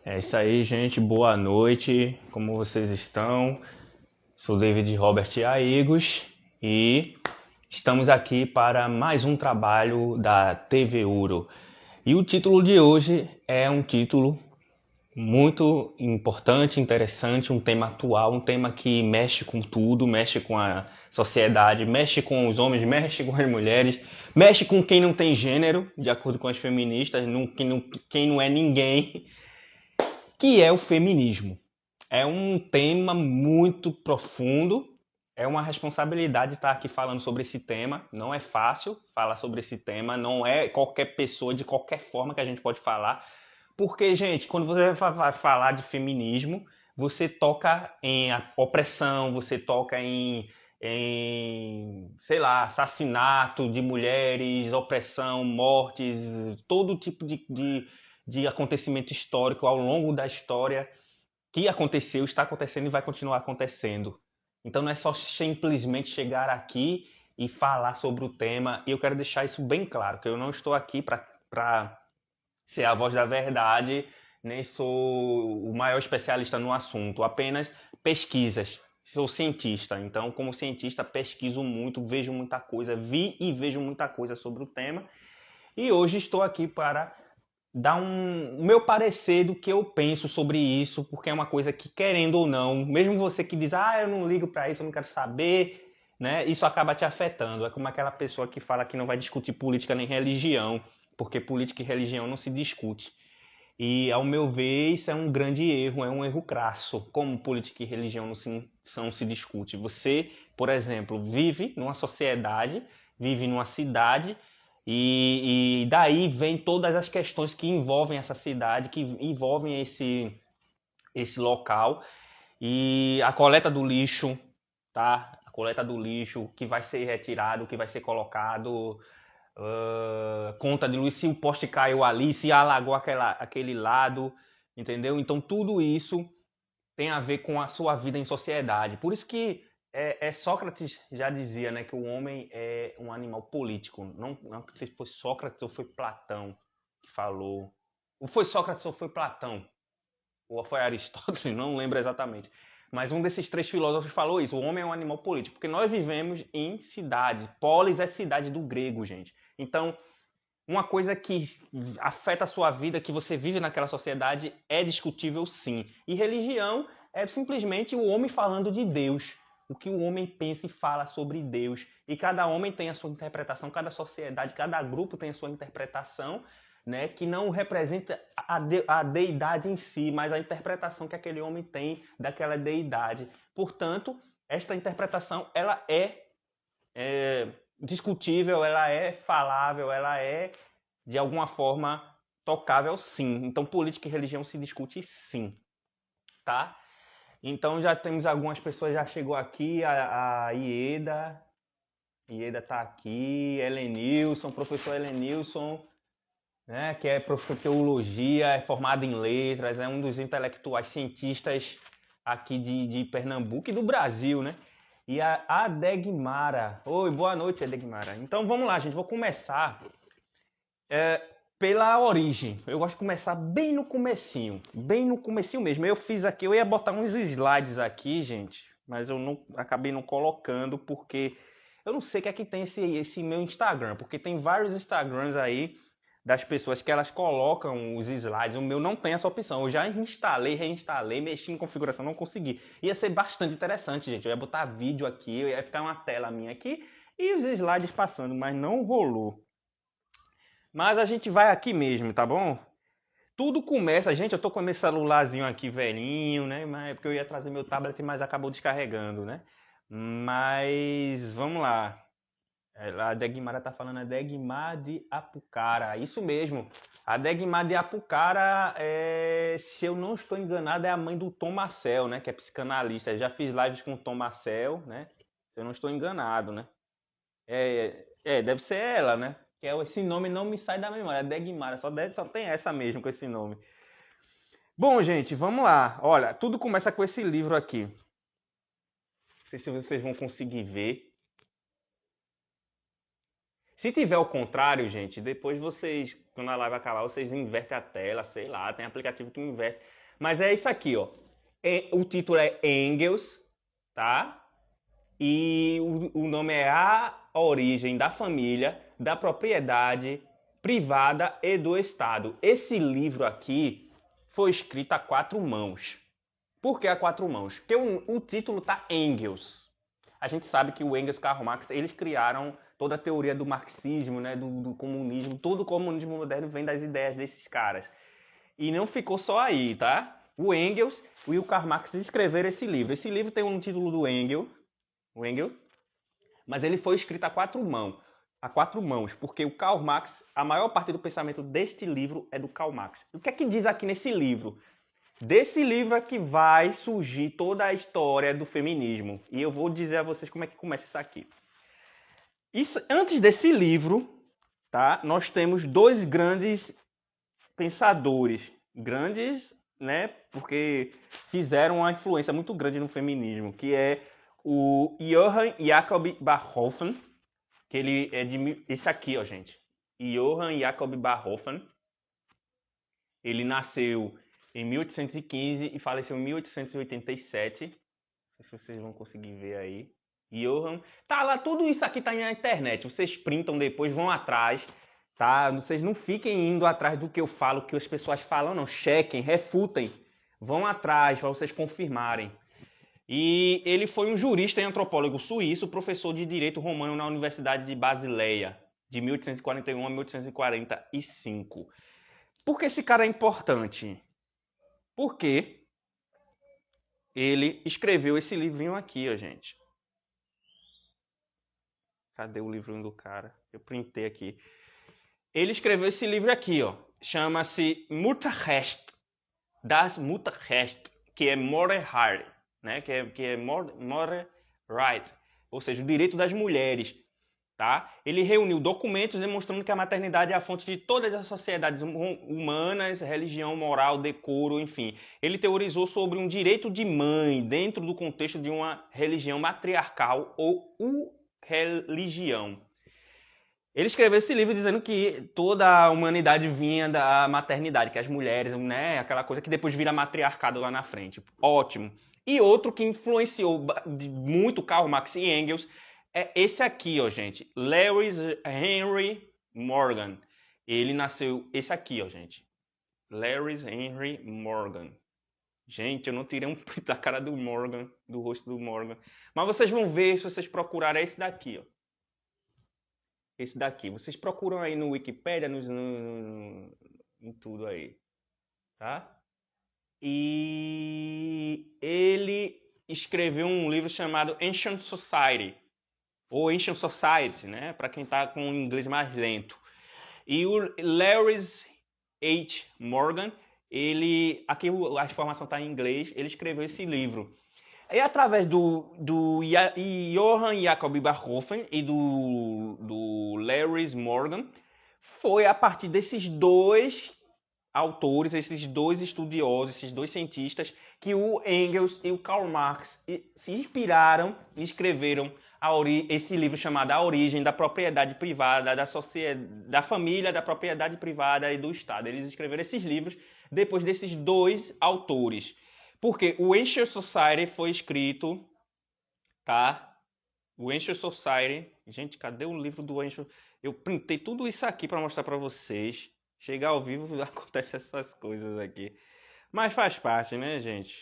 É isso aí, gente. Boa noite. Como vocês estão? Sou David Robert Aigos e estamos aqui para mais um trabalho da TV Uro. E o título de hoje é um título muito importante, interessante, um tema atual, um tema que mexe com tudo, mexe com a sociedade, mexe com os homens, mexe com as mulheres, mexe com quem não tem gênero, de acordo com as feministas, quem não é ninguém, que é o feminismo. É um tema muito profundo, é uma responsabilidade estar aqui falando sobre esse tema. Não é fácil falar sobre esse tema, não é qualquer pessoa, de qualquer forma que a gente pode falar. Porque, gente, quando você vai falar de feminismo, você toca em opressão, você toca sei lá, assassinato de mulheres, opressão, mortes, todo tipo de acontecimento histórico ao longo da história que aconteceu, está acontecendo e vai continuar acontecendo. Então não é só simplesmente chegar aqui e falar sobre o tema. E eu quero deixar isso bem claro, que eu não estou aqui para ser a voz da verdade, nem sou o maior especialista no assunto, apenas pesquisas. Sou cientista, então como cientista pesquiso muito, vejo muita coisa, vi e vejo muita coisa sobre o tema. E hoje estou aqui para dar o meu parecer do que eu penso sobre isso, porque é uma coisa que, querendo ou não, mesmo você que diz, eu não ligo para isso, eu não quero saber, né? Isso acaba te afetando. É como aquela pessoa que fala que não vai discutir política nem religião, porque política e religião não se discute. E, ao meu ver, isso é um grande erro, é um erro crasso. Como política e religião não se discute? Você, por exemplo, vive numa sociedade, vive numa cidade, e daí vem todas as questões que envolvem essa cidade, que envolvem esse local. E a coleta do lixo, tá? A coleta do lixo, o que vai ser retirado, o que vai ser colocado, conta de luz, se o poste caiu ali, se alagou aquele lado, entendeu? Então tudo isso tem a ver com a sua vida em sociedade. Por isso que Sócrates já dizia, né, que o homem é um animal político. Não sei se foi Sócrates ou foi Platão que falou. Ou foi Sócrates ou foi Platão? Ou foi Aristóteles? Não lembro exatamente. Mas um desses três filósofos falou isso. O homem é um animal político. Porque nós vivemos em cidade. Polis é cidade do grego, gente. Então, uma coisa que afeta a sua vida, que você vive naquela sociedade, é discutível sim. E religião é simplesmente o homem falando de Deus. O que o homem pensa e fala sobre Deus. E cada homem tem a sua interpretação, cada sociedade, cada grupo tem a sua interpretação, né, que não representa a deidade em si, mas a interpretação que aquele homem tem daquela deidade. Portanto, esta interpretação ela é discutível, ela é falável, ela é de alguma forma tocável, sim. Então política e religião se discute, sim, tá? Então já temos algumas pessoas, já chegou aqui, a Ieda tá aqui, Helenilson, professor Helenilson, né, que é professor de teologia, é formado em letras, é um dos intelectuais cientistas aqui de Pernambuco e do Brasil, né? E a Adegmara. Oi, boa noite, Adegmara. Então vamos lá, gente. Vou começar pela origem. Eu gosto de começar bem no comecinho mesmo. Eu fiz aqui, eu ia botar uns slides aqui, gente, mas eu não acabei não colocando porque eu não sei o que é que tem esse meu Instagram, porque tem vários Instagrams aí das pessoas que elas colocam os slides. O meu não tem essa opção. Eu já instalei, reinstalei, mexi em configuração, não consegui. Ia ser bastante interessante, gente. Eu ia botar vídeo aqui, eu ia ficar uma tela minha aqui e os slides passando, mas não rolou. Mas a gente vai aqui mesmo, tá bom? Tudo começa, gente, eu tô com esse celularzinho aqui velhinho, né? Mas é porque eu ia trazer meu tablet, mas acabou descarregando, né? Mas vamos lá. A Degmara tá falando a Degmar de Apucara. Isso mesmo. A Degmar de Apucara, se eu não estou enganado, é a mãe do Tom Marcel, né? Que é psicanalista. Eu já fiz lives com o Tom Marcel, né? Se eu não estou enganado, né? Deve ser ela, né? Que esse nome não me sai da memória. É Degmara, só tem essa mesmo com esse nome. Bom, gente, vamos lá. Olha, tudo começa com esse livro aqui. Não sei se vocês vão conseguir ver. Se tiver o contrário, gente, depois vocês, quando a live acabar, vocês invertem a tela, sei lá, tem aplicativo que inverte. Mas é isso aqui, ó. O título é Engels, tá? E o nome é A Origem da Família, da Propriedade Privada e do Estado. Esse livro aqui foi escrito a quatro mãos. Por que a quatro mãos? Porque o título tá Engels. A gente sabe que o Engels e Karl Marx, eles criaram toda a teoria do marxismo, né, do comunismo. Todo o comunismo moderno vem das ideias desses caras. E não ficou só aí, tá? O Engels e o Karl Marx escreveram esse livro. Esse livro tem um título do Engels, mas ele foi escrito a quatro mãos, porque o Karl Marx, a maior parte do pensamento deste livro é do Karl Marx. O que é que diz aqui nesse livro? Desse livro é que vai surgir toda a história do feminismo. E eu vou dizer a vocês como é que começa isso aqui. Antes desse livro, tá, nós temos dois grandes pensadores. Grandes, né, porque fizeram uma influência muito grande no feminismo, que é o Johann Jacob Barhofen, que ele é de... Esse aqui, ó, gente. Johann Jacob Barhofen. Ele nasceu em 1815 e faleceu em 1887. Não sei se vocês vão conseguir ver aí. Johann. Tá lá, tudo isso aqui tá na internet. Vocês printam depois, vão atrás. Tá? Vocês não fiquem indo atrás do que eu falo, que as pessoas falam, não. Chequem, refutem. Vão atrás para vocês confirmarem. E ele foi um jurista e antropólogo suíço, professor de direito romano na Universidade de Basileia, de 1841 a 1845. Por que esse cara é importante? Porque ele escreveu esse livrinho aqui, ó, gente. Cadê o livrinho do cara? Eu printei aqui. Ele escreveu esse livro aqui, ó. Chama-se Mutterrecht, das Mutterrecht, que é Moreheit, né? Que é Moreheit, ou seja, o direito das mulheres. Tá? Ele reuniu documentos demonstrando que a maternidade é a fonte de todas as sociedades humanas, religião, moral, decoro, enfim. Ele teorizou sobre um direito de mãe dentro do contexto de uma religião matriarcal ou religião. Ele escreveu esse livro dizendo que toda a humanidade vinha da maternidade, que as mulheres, né, aquela coisa que depois vira matriarcado lá na frente. Ótimo. E outro que influenciou muito Karl Marx e Engels é esse aqui, ó, gente. Lewis Henry Morgan. Ele nasceu... Esse aqui, ó, gente. Lewis Henry Morgan. Gente, eu não tirei um print da cara do Morgan, do rosto do Morgan. Mas vocês vão ver, se vocês procurarem, é esse daqui, ó. Esse daqui. Vocês procuram aí no Wikipedia, em tudo aí. Tá? E ele escreveu um livro chamado Ancient Society. Ou Ancient Society, né? Para quem está com o inglês mais lento. E o Lewis H. Morgan, aqui a informação está em inglês, ele escreveu esse livro. E através do Johann Jacob Barhofen e do Lewis Morgan, foi a partir desses dois autores, esses dois estudiosos, esses dois cientistas, que o Engels e o Karl Marx se inspiraram e escreveram esse livro chamado A Origem da Propriedade Privada, da Família, da Propriedade Privada e do Estado. Eles escreveram esses livros depois desses dois autores. Porque o Ancient Society foi escrito, tá? O Ancient Society... Gente, cadê o livro do Ancient? Eu printei tudo isso aqui para mostrar para vocês. Chegar ao vivo, acontece essas coisas aqui. Mas faz parte, né, gente?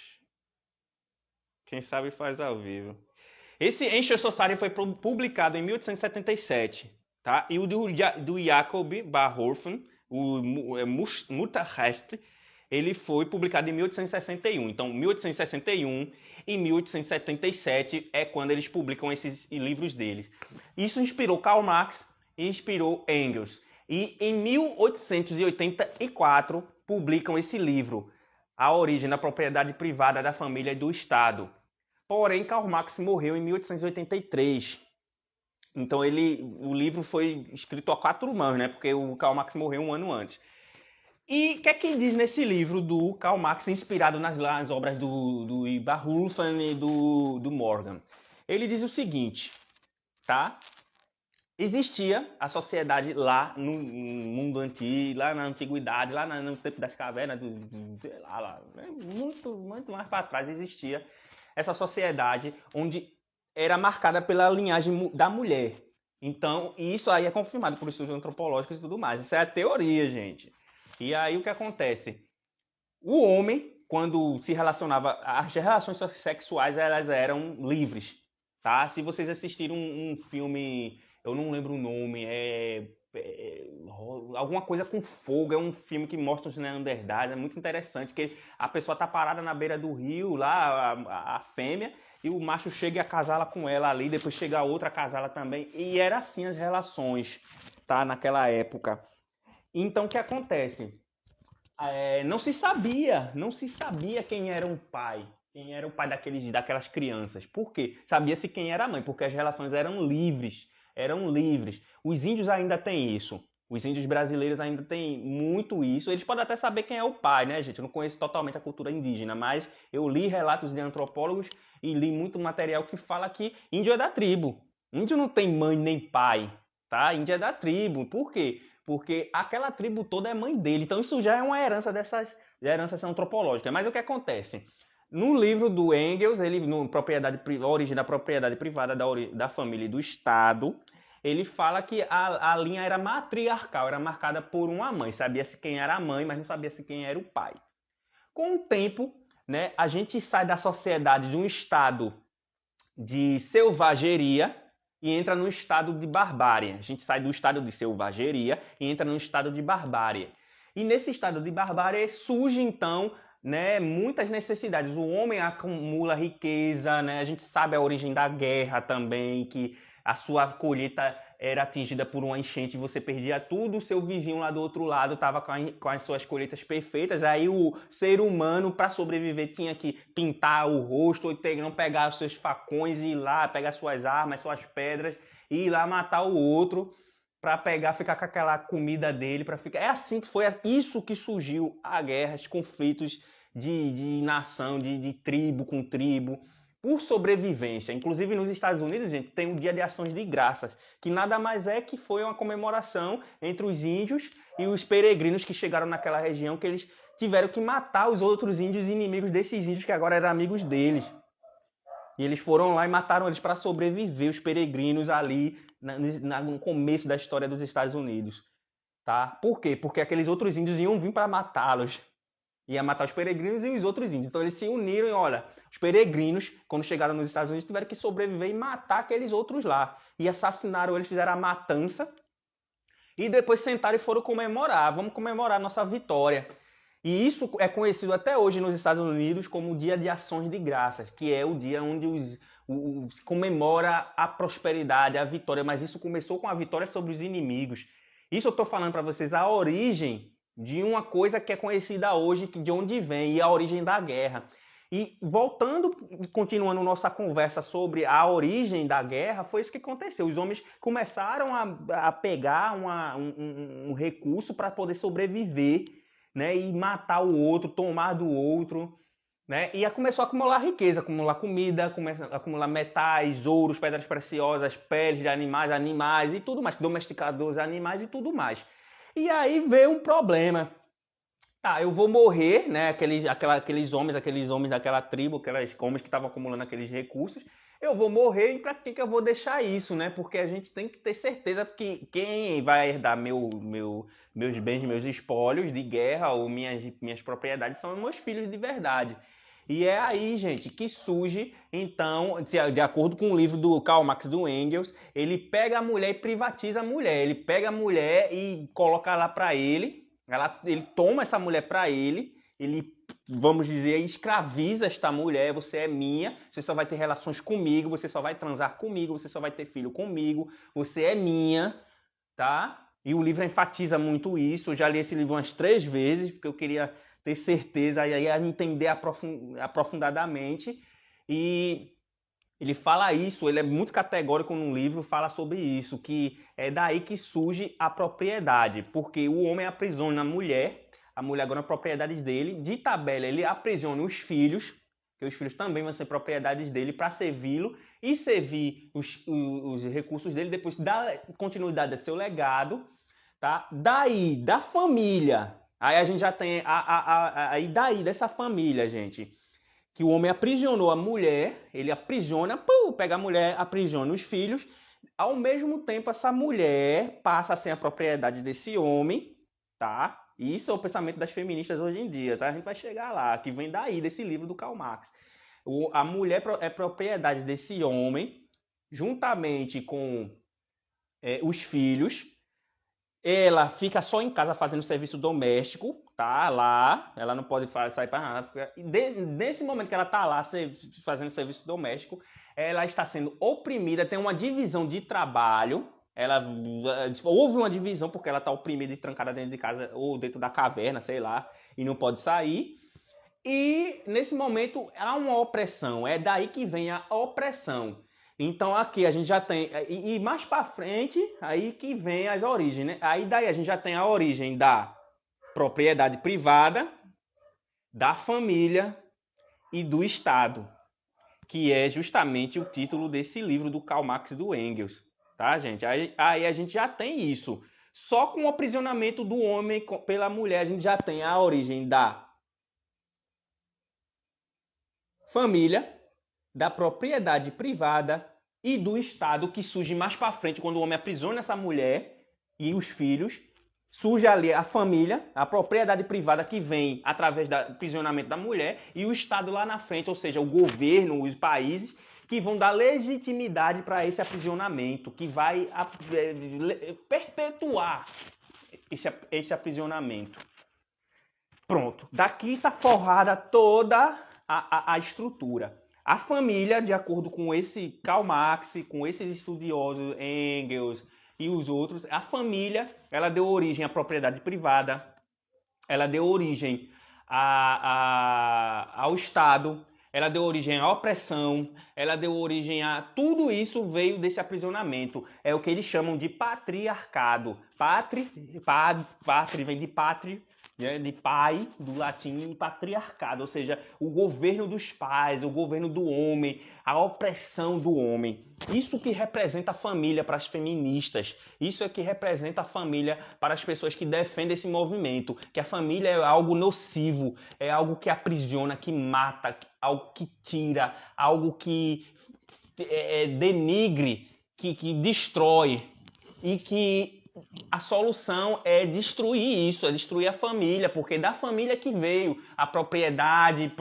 Quem sabe faz ao vivo. Esse Ancient Society foi publicado em 1877, tá? E o do Jacob Barhofen, o Mutterrecht, ele foi publicado em 1861. Então, 1861 e 1877 é quando eles publicam esses livros deles. Isso inspirou Karl Marx e inspirou Engels. E em 1884 publicam esse livro, A Origem da Propriedade Privada, da Família e do Estado. Porém, Karl Marx morreu em 1883. Então, o livro foi escrito a quatro mãos, né? Porque o Karl Marx morreu um ano antes. E o que é que diz nesse livro do Karl Marx, inspirado nas obras do Barhofen e do Morgan? Ele diz o seguinte, tá? Existia a sociedade lá no mundo antigo, lá na antiguidade, no tempo das cavernas, sei lá, né? Muito mais para trás existia essa sociedade onde era marcada pela linhagem da mulher. Então, isso aí é confirmado por estudos antropológicos e tudo mais. Isso é a teoria, gente. E aí o que acontece? O homem, quando se relacionava, as relações sexuais elas eram livres, tá? Se vocês assistiram um filme, eu não lembro o nome, alguma coisa com fogo, é um filme que mostra os Neandertais, é muito interessante, que a pessoa tá parada na beira do rio, lá, a fêmea, e o macho chega e acasala com ela ali, depois chega a outra acasala também, e era assim as relações, tá? Naquela época. Então, o que acontece? Não se sabia quem era o pai, daquelas crianças. Por quê? Sabia-se quem era a mãe, porque as relações eram livres, eram livres. Os índios ainda têm isso. Os índios brasileiros ainda têm muito isso. Eles podem até saber quem é o pai, né, gente? Eu não conheço totalmente a cultura indígena, mas eu li relatos de antropólogos e li muito material que fala que índio é da tribo. Índio não tem mãe nem pai, tá? Índio é da tribo. Por quê? Porque aquela tribo toda é mãe dele. Então isso já é uma herança heranças antropológicas. Mas o que acontece? No livro do Engels, ele no a origem da propriedade privada da família e do Estado, ele fala que a linha era matriarcal, era marcada por uma mãe. Sabia-se quem era a mãe, mas não sabia-se quem era o pai. Com o tempo, né, a gente sai da sociedade de um estado de selvageria e entra no estado de barbárie. A gente sai do estado de selvageria e entra no estado de barbárie. E nesse estado de barbárie surge então, né, muitas necessidades. O homem acumula riqueza, né? A gente sabe a origem da guerra também, que a sua colheita era atingida por uma enchente e você perdia tudo, o seu vizinho lá do outro lado estava com as suas colheitas perfeitas, aí o ser humano, para sobreviver, tinha que pintar o rosto, ou então pegar os seus facões e ir lá, pegar suas armas, suas pedras, e ir lá matar o outro, para pegar, ficar com aquela comida dele, para ficar... É assim que foi, isso que surgiu a guerra, os conflitos de nação, de tribo com tribo, por sobrevivência. Inclusive nos Estados Unidos, gente, tem o Dia de Ações de Graças, que nada mais é que foi uma comemoração entre os índios e os peregrinos que chegaram naquela região, que eles tiveram que matar os outros índios inimigos desses índios que agora eram amigos deles. E eles foram lá e mataram eles para sobreviver, os peregrinos ali no começo da história dos Estados Unidos. Tá? Por quê? Porque aqueles outros índios iam vir para matá-los. Ia matar os peregrinos e os outros índios. Então eles se uniram e, olha, os peregrinos, quando chegaram nos Estados Unidos, tiveram que sobreviver e matar aqueles outros lá. E assassinaram eles, fizeram a matança. E depois sentaram e foram comemorar. Vamos comemorar a nossa vitória. E isso é conhecido até hoje nos Estados Unidos como o Dia de Ações de Graças, que é o dia onde se comemora a prosperidade, a vitória. Mas isso começou com a vitória sobre os inimigos. Isso eu estou falando para vocês a origem de uma coisa que é conhecida hoje, de onde vem, e a origem da guerra. E voltando, continuando nossa conversa sobre a origem da guerra, foi isso que aconteceu. Os homens começaram a pegar um recurso para poder sobreviver, né, e matar o outro, tomar do outro, né, e começou a acumular riqueza, acumular comida, acumular metais, ouros, pedras preciosas, peles de animais e tudo mais, domesticadores animais e tudo mais. E aí veio um problema. Tá, eu vou morrer, né? Aqueles homens daquela tribo, aqueles homens que estavam acumulando aqueles recursos. Eu vou morrer e para que eu vou deixar isso, né? Porque a gente tem que ter certeza que quem vai herdar meus bens, meus espólios de guerra ou minhas propriedades são meus filhos de verdade. E é aí, gente, que surge, então, de acordo com o livro do Karl Marx, do Engels, ele pega a mulher e privatiza a mulher. Ele pega a mulher e coloca lá para ele, ele toma essa mulher para ele, vamos dizer, escraviza esta mulher, você é minha, você só vai ter relações comigo, você só vai transar comigo, você só vai ter filho comigo, você é minha, tá? E o livro enfatiza muito isso, eu já li esse livro umas 3 vezes, porque eu queria ter certeza e aí entender aprofundadamente. E ele fala isso, ele é muito categórico no livro, fala sobre isso, que é daí que surge a propriedade, porque o homem aprisiona a mulher agora é a propriedade dele, de tabela ele aprisiona os filhos, que os filhos também vão ser propriedades dele para servi-lo e servir os recursos dele, depois dar continuidade a seu legado, tá? Daí, da família, aí a gente já tem, aí daí, dessa família, gente, que o homem aprisionou a mulher, ele aprisiona, pega a mulher, aprisiona os filhos, ao mesmo tempo essa mulher passa a ser a propriedade desse homem, tá? Isso é o pensamento das feministas hoje em dia, tá? A gente vai chegar lá, que vem daí, desse livro do Karl Marx. A mulher é propriedade desse homem, juntamente com os filhos. Ela fica só em casa fazendo serviço doméstico, tá lá, ela não pode sair para nada. Nesse momento que ela tá lá fazendo serviço doméstico, ela está sendo oprimida, tem uma divisão de trabalho. Houve uma divisão porque ela está oprimida e trancada dentro de casa ou dentro da caverna, sei lá, e não pode sair. E nesse momento há uma opressão, é daí que vem a opressão. Então aqui a gente já tem, e mais para frente, aí que vem as origens, né? Aí daí a gente já tem a origem da propriedade privada, da família e do Estado, que é justamente o título desse livro do Karl Marx e do Engels, tá, gente? Aí a gente já tem isso. Só com o aprisionamento do homem pela mulher a gente já tem a origem da família, da propriedade privada e do Estado, que surge mais para frente quando o homem aprisiona essa mulher e os filhos. Surge ali a família, a propriedade privada que vem através do aprisionamento da mulher e o Estado lá na frente, ou seja, o governo, os países que vão dar legitimidade para esse aprisionamento, que vai perpetuar esse aprisionamento. Pronto, daqui está forrada toda a estrutura. A família, de acordo com esse Karl Marx, com esses estudiosos, Engels e os outros, a família, ela deu origem à propriedade privada, ela deu origem ao Estado, ela deu origem à opressão, ela deu origem a... Tudo isso veio desse aprisionamento. É o que eles chamam de patriarcado. Patri vem de pátria, de pai, do latim, e patriarcado, ou seja, o governo dos pais, o governo do homem, a opressão do homem. Isso que representa a família para as feministas, isso é que representa a família para as pessoas que defendem esse movimento, que a família é algo nocivo, é algo que aprisiona, que mata, algo que tira, algo que denigre, que destrói, e que a solução é destruir isso, é destruir a família, porque da família que veio a propriedades,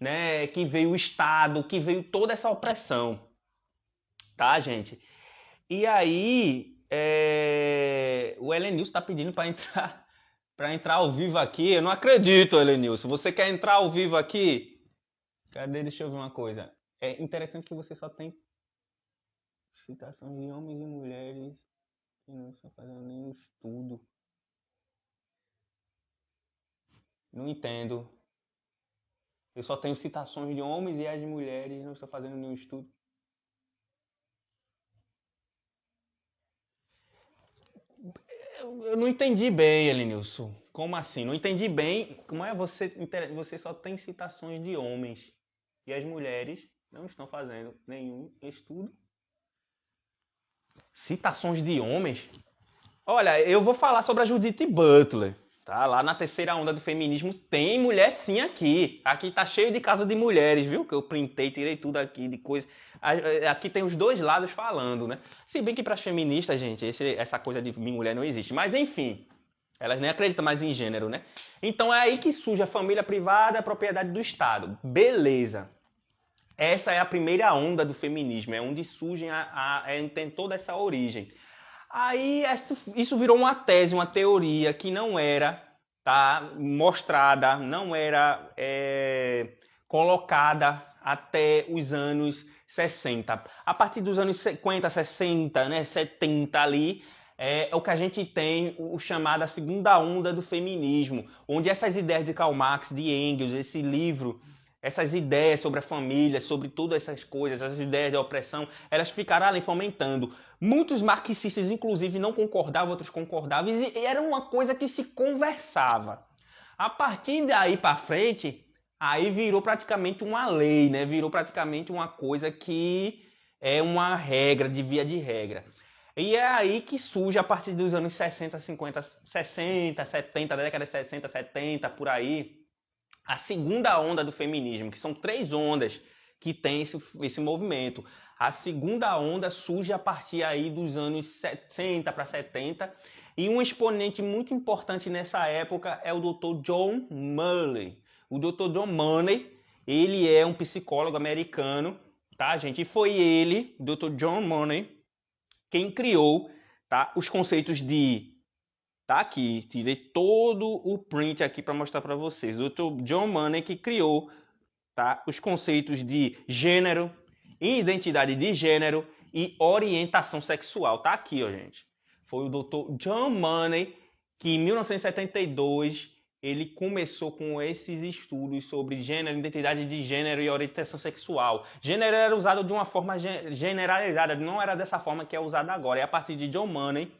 né, que veio o Estado, que veio toda essa opressão, tá, gente? E aí, o Helenilson tá pedindo para entrar ao vivo aqui. Eu não acredito, Helenilson. Você quer entrar ao vivo aqui? Cadê? Deixa eu ver uma coisa. É interessante que você só tem citações de homens e mulheres que não estão fazendo nenhum estudo. Não entendo. Eu só tenho citações de homens e as mulheres não estão fazendo nenhum estudo. Eu não entendi bem, Elenilson. Como assim? Não entendi bem. Como é você só tem citações de homens e as mulheres não estão fazendo nenhum estudo? Citações de homens? Olha, eu vou falar sobre a Judith Butler. Tá? Lá na terceira onda do feminismo tem mulher sim aqui. Aqui tá cheio de casos de mulheres, viu? Que eu printei, tirei tudo aqui de coisa. Aqui tem os dois lados falando, né? Se bem que para as feministas, gente, essa coisa de mulher não existe. Mas enfim, elas nem acreditam mais em gênero, né? Então é aí que surge a família privada, a propriedade do Estado. Beleza. Essa é a primeira onda do feminismo, é onde surge, tem toda essa origem. Aí isso virou uma tese, uma teoria que não era mostrada, não era colocada até os anos 60. A partir dos anos 50, 60, né, 70 ali, é o que a gente tem o chamado a segunda onda do feminismo, onde essas ideias de Karl Marx, de Engels, esse livro, essas ideias sobre a família, sobre todas essas coisas, essas ideias de opressão, elas ficaram ali fomentando. Muitos marxistas, inclusive, não concordavam, outros concordavam, e era uma coisa que se conversava. A partir daí para frente, Aí virou praticamente uma lei, né? Virou praticamente uma coisa que é uma regra, de via de regra. E é aí que surge, a partir dos anos 60, 50, 60, 70, da década de 60, 70, por aí, a segunda onda do feminismo, que são três ondas que tem esse movimento. A segunda onda surge a partir aí dos anos 60 para 70, e um exponente muito importante nessa época é o Dr. John Money. O Dr. John Money, ele é um psicólogo americano, tá, gente? E foi ele, Dr. John Money, quem criou, tá, os conceitos de... Tá aqui, tirei todo o print aqui para mostrar para vocês. O Dr. John Money que criou, tá, os conceitos de gênero, identidade de gênero e orientação sexual. Tá aqui, ó, gente. Foi o Dr. John Money que em 1972 ele começou com esses estudos sobre gênero, identidade de gênero e orientação sexual. Gênero era usado de uma forma generalizada, não era dessa forma que é usado agora. E a partir de John Money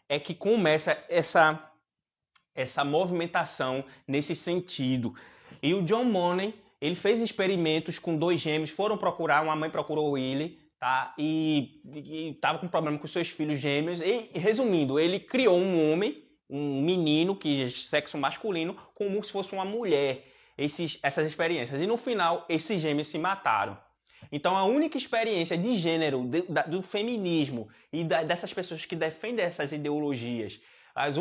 é que começa essa movimentação nesse sentido. E o John Money, ele fez experimentos com dois gêmeos, foram procurar, uma mãe procurou ele, tá? E estava com problema com seus filhos gêmeos. E, resumindo, ele criou um homem, um menino, que é sexo masculino, como se fosse uma mulher. Essas experiências. E no final, esses gêmeos se mataram. Então, a única experiência de gênero, do feminismo e dessas pessoas que defendem essas ideologias, os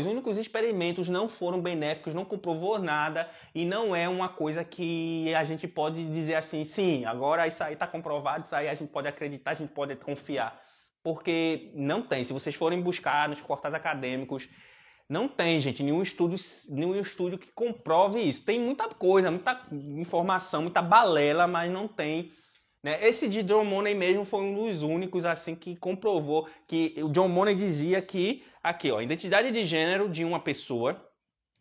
únicos experimentos não foram benéficos, não comprovou nada e não é uma coisa que a gente pode dizer assim, sim, agora isso aí está comprovado, isso aí a gente pode acreditar, a gente pode confiar. Porque não tem. Se vocês forem buscar nos portais acadêmicos, não tem, gente, nenhum estudo que comprove isso. Tem muita coisa, muita informação, muita balela, mas não tem, né? Esse de John Money mesmo foi um dos únicos assim que comprovou que o John Money dizia que aqui, ó, a identidade de gênero de uma pessoa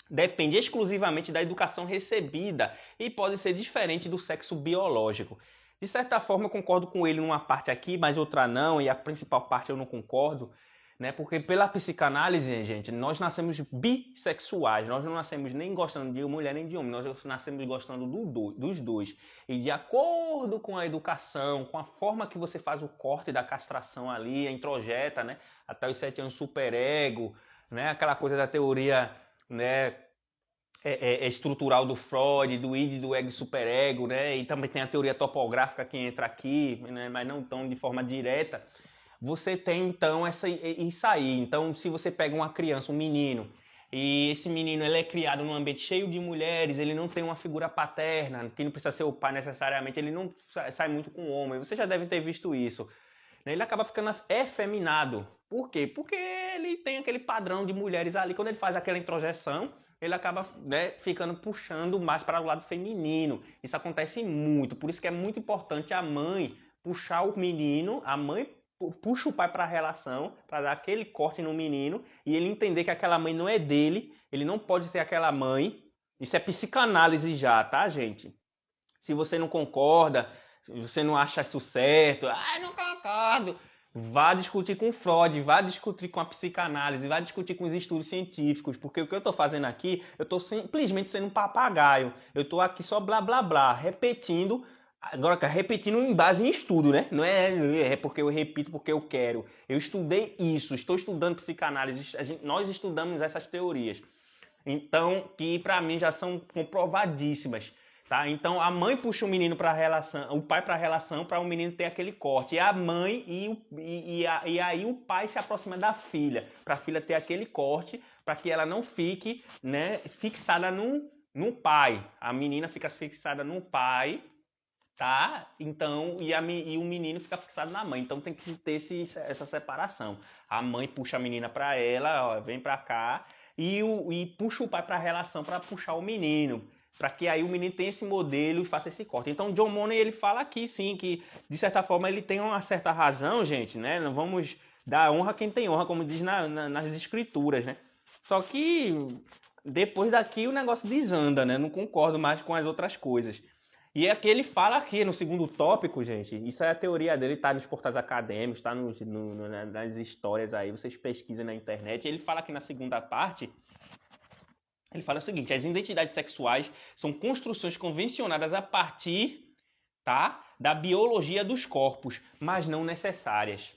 depende exclusivamente da educação recebida e pode ser diferente do sexo biológico. De certa forma, eu concordo com ele numa parte aqui, mas outra não, e a principal parte eu não concordo, né? Porque pela psicanálise, gente, nós nascemos bissexuais, nós não nascemos nem gostando de mulher nem de homem, nós nascemos gostando dos dois. E de acordo com a educação, com a forma que você faz o corte da castração ali, a introjeta, né? Até os 7 anos superego, né? Aquela coisa da teoria, né? Estrutural do Freud, do id, do ego e superego, né? E também tem a teoria topográfica que entra aqui, né? Mas não tão de forma direta. Você tem então isso aí. Então, se você pega uma criança, um menino, e esse menino ele é criado num ambiente cheio de mulheres, ele não tem uma figura paterna, que não precisa ser o pai necessariamente, ele não sai muito com o homem. Você já deve ter visto isso. Ele acaba ficando efeminado. Por quê? Porque ele tem aquele padrão de mulheres ali. Quando ele faz aquela introjeção, ele acaba, né, ficando puxando mais para o lado feminino. Isso acontece muito. Por isso que é muito importante a mãe puxar o menino, a mãe puxa o pai para a relação, para dar aquele corte no menino e ele entender que aquela mãe não é dele, ele não pode ter aquela mãe. Isso é psicanálise já, tá, gente? Se você não concorda, se você não acha isso certo, não concordo, vá discutir com Freud, vá discutir com a psicanálise, vá discutir com os estudos científicos, porque o que eu estou fazendo aqui, eu estou simplesmente sendo um papagaio, eu estou aqui só blá blá blá, repetindo. Agora, repetindo em base em estudo, né? Não é porque eu repito porque eu quero. Eu estudei isso, estou estudando psicanálise, nós estudamos essas teorias. Então, que para mim já são comprovadíssimas. Tá? Então, a mãe puxa o menino para a relação, o pai para a relação, para o menino ter aquele corte. E a mãe e aí o pai se aproxima da filha, para a filha ter aquele corte, para que ela não fique, né, fixada no pai. A menina fica fixada no pai, tá? Então, e o menino fica fixado na mãe. Então tem que ter essa separação. A mãe puxa a menina para ela, ó, vem para cá, e puxa o pai para a relação para puxar o menino, para que aí o menino tenha esse modelo e faça esse corte. Então John Money ele fala aqui sim que de certa forma ele tem uma certa razão, gente, né? Não vamos dar honra a quem tem honra, como diz nas escrituras, né? Só que depois daqui o negócio desanda, né? Não concordo mais com as outras coisas. E é que ele fala aqui no segundo tópico, gente, isso é a teoria dele, tá nos portais acadêmicos, tá nas histórias aí, vocês pesquisem na internet. Ele fala aqui na segunda parte Ele fala o seguinte: as identidades sexuais são construções convencionadas a partir, tá, da biologia dos corpos, mas não necessárias.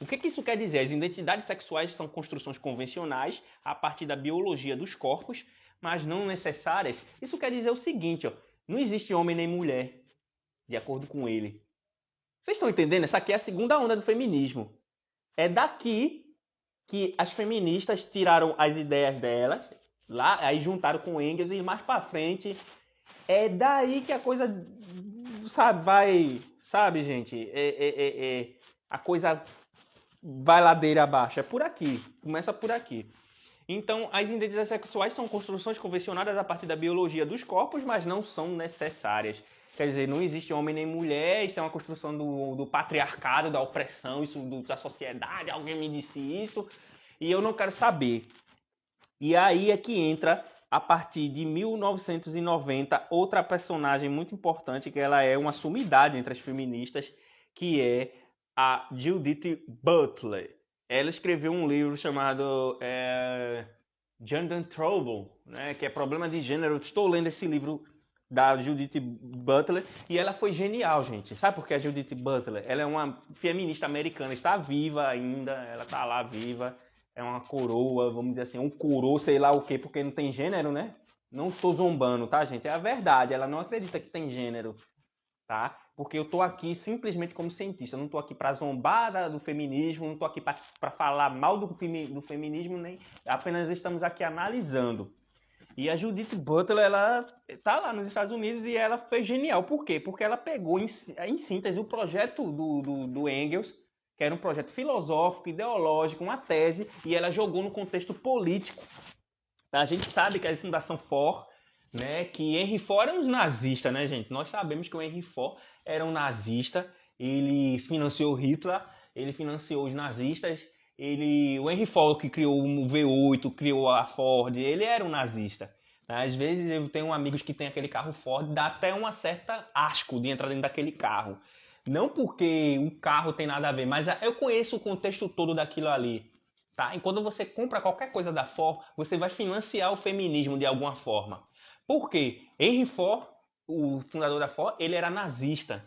O que isso quer dizer? As identidades sexuais são construções convencionais a partir da biologia dos corpos, mas não necessárias. Isso quer dizer o seguinte, ó, não existe homem nem mulher, de acordo com ele. Vocês estão entendendo? Essa aqui é a segunda onda do feminismo. É daqui que as feministas tiraram as ideias delas, lá, aí juntaram com Engels e mais pra frente. É daí que a coisa, sabe, sabe, gente? A coisa vai ladeira abaixo. É por aqui. Começa por aqui. Então, as identidades sexuais são construções convencionadas a partir da biologia dos corpos, mas não são necessárias. Quer dizer, não existe homem nem mulher, isso é uma construção do patriarcado, da opressão, isso da sociedade, alguém me disse isso, e eu não quero saber. E aí é que entra, a partir de 1990, outra personagem muito importante, que ela é uma sumidade entre as feministas, que é a Judith Butler. Ela escreveu um livro chamado Gender Trouble, né, que é Problema de Gênero. Eu estou lendo esse livro da Judith Butler e ela foi genial, gente. Sabe por que a Judith Butler? Ela é uma feminista americana, está viva ainda, ela está lá viva. É uma coroa, vamos dizer assim, um coroa, sei lá o quê, porque não tem gênero, né? Não estou zombando, tá, gente? É a verdade, ela não acredita que tem gênero, tá? Porque eu tô aqui simplesmente como cientista, eu não tô aqui para zombar do feminismo, não tô aqui para falar mal do feminismo, nem apenas estamos aqui analisando. E a Judith Butler, ela tá lá nos Estados Unidos e ela foi genial. Por quê? Porque ela pegou em síntese o projeto do Engels, que era um projeto filosófico, ideológico, uma tese, e ela jogou no contexto político. A gente sabe que a Fundação Ford, né, que Henry Ford era um nazista, né, gente? Nós sabemos que o Henry Ford era um nazista, ele financiou Hitler, ele financiou os nazistas, o Henry Ford que criou o V8, criou a Ford, ele era um nazista. Às vezes eu tenho amigos que tem aquele carro Ford, dá até uma certa asco de entrar dentro daquele carro. Não porque o carro tem nada a ver, mas eu conheço o contexto todo daquilo ali. Tá? E quando você compra qualquer coisa da Ford, você vai financiar o feminismo de alguma forma. Por quê? Henry Ford, o fundador da Ford, ele era nazista.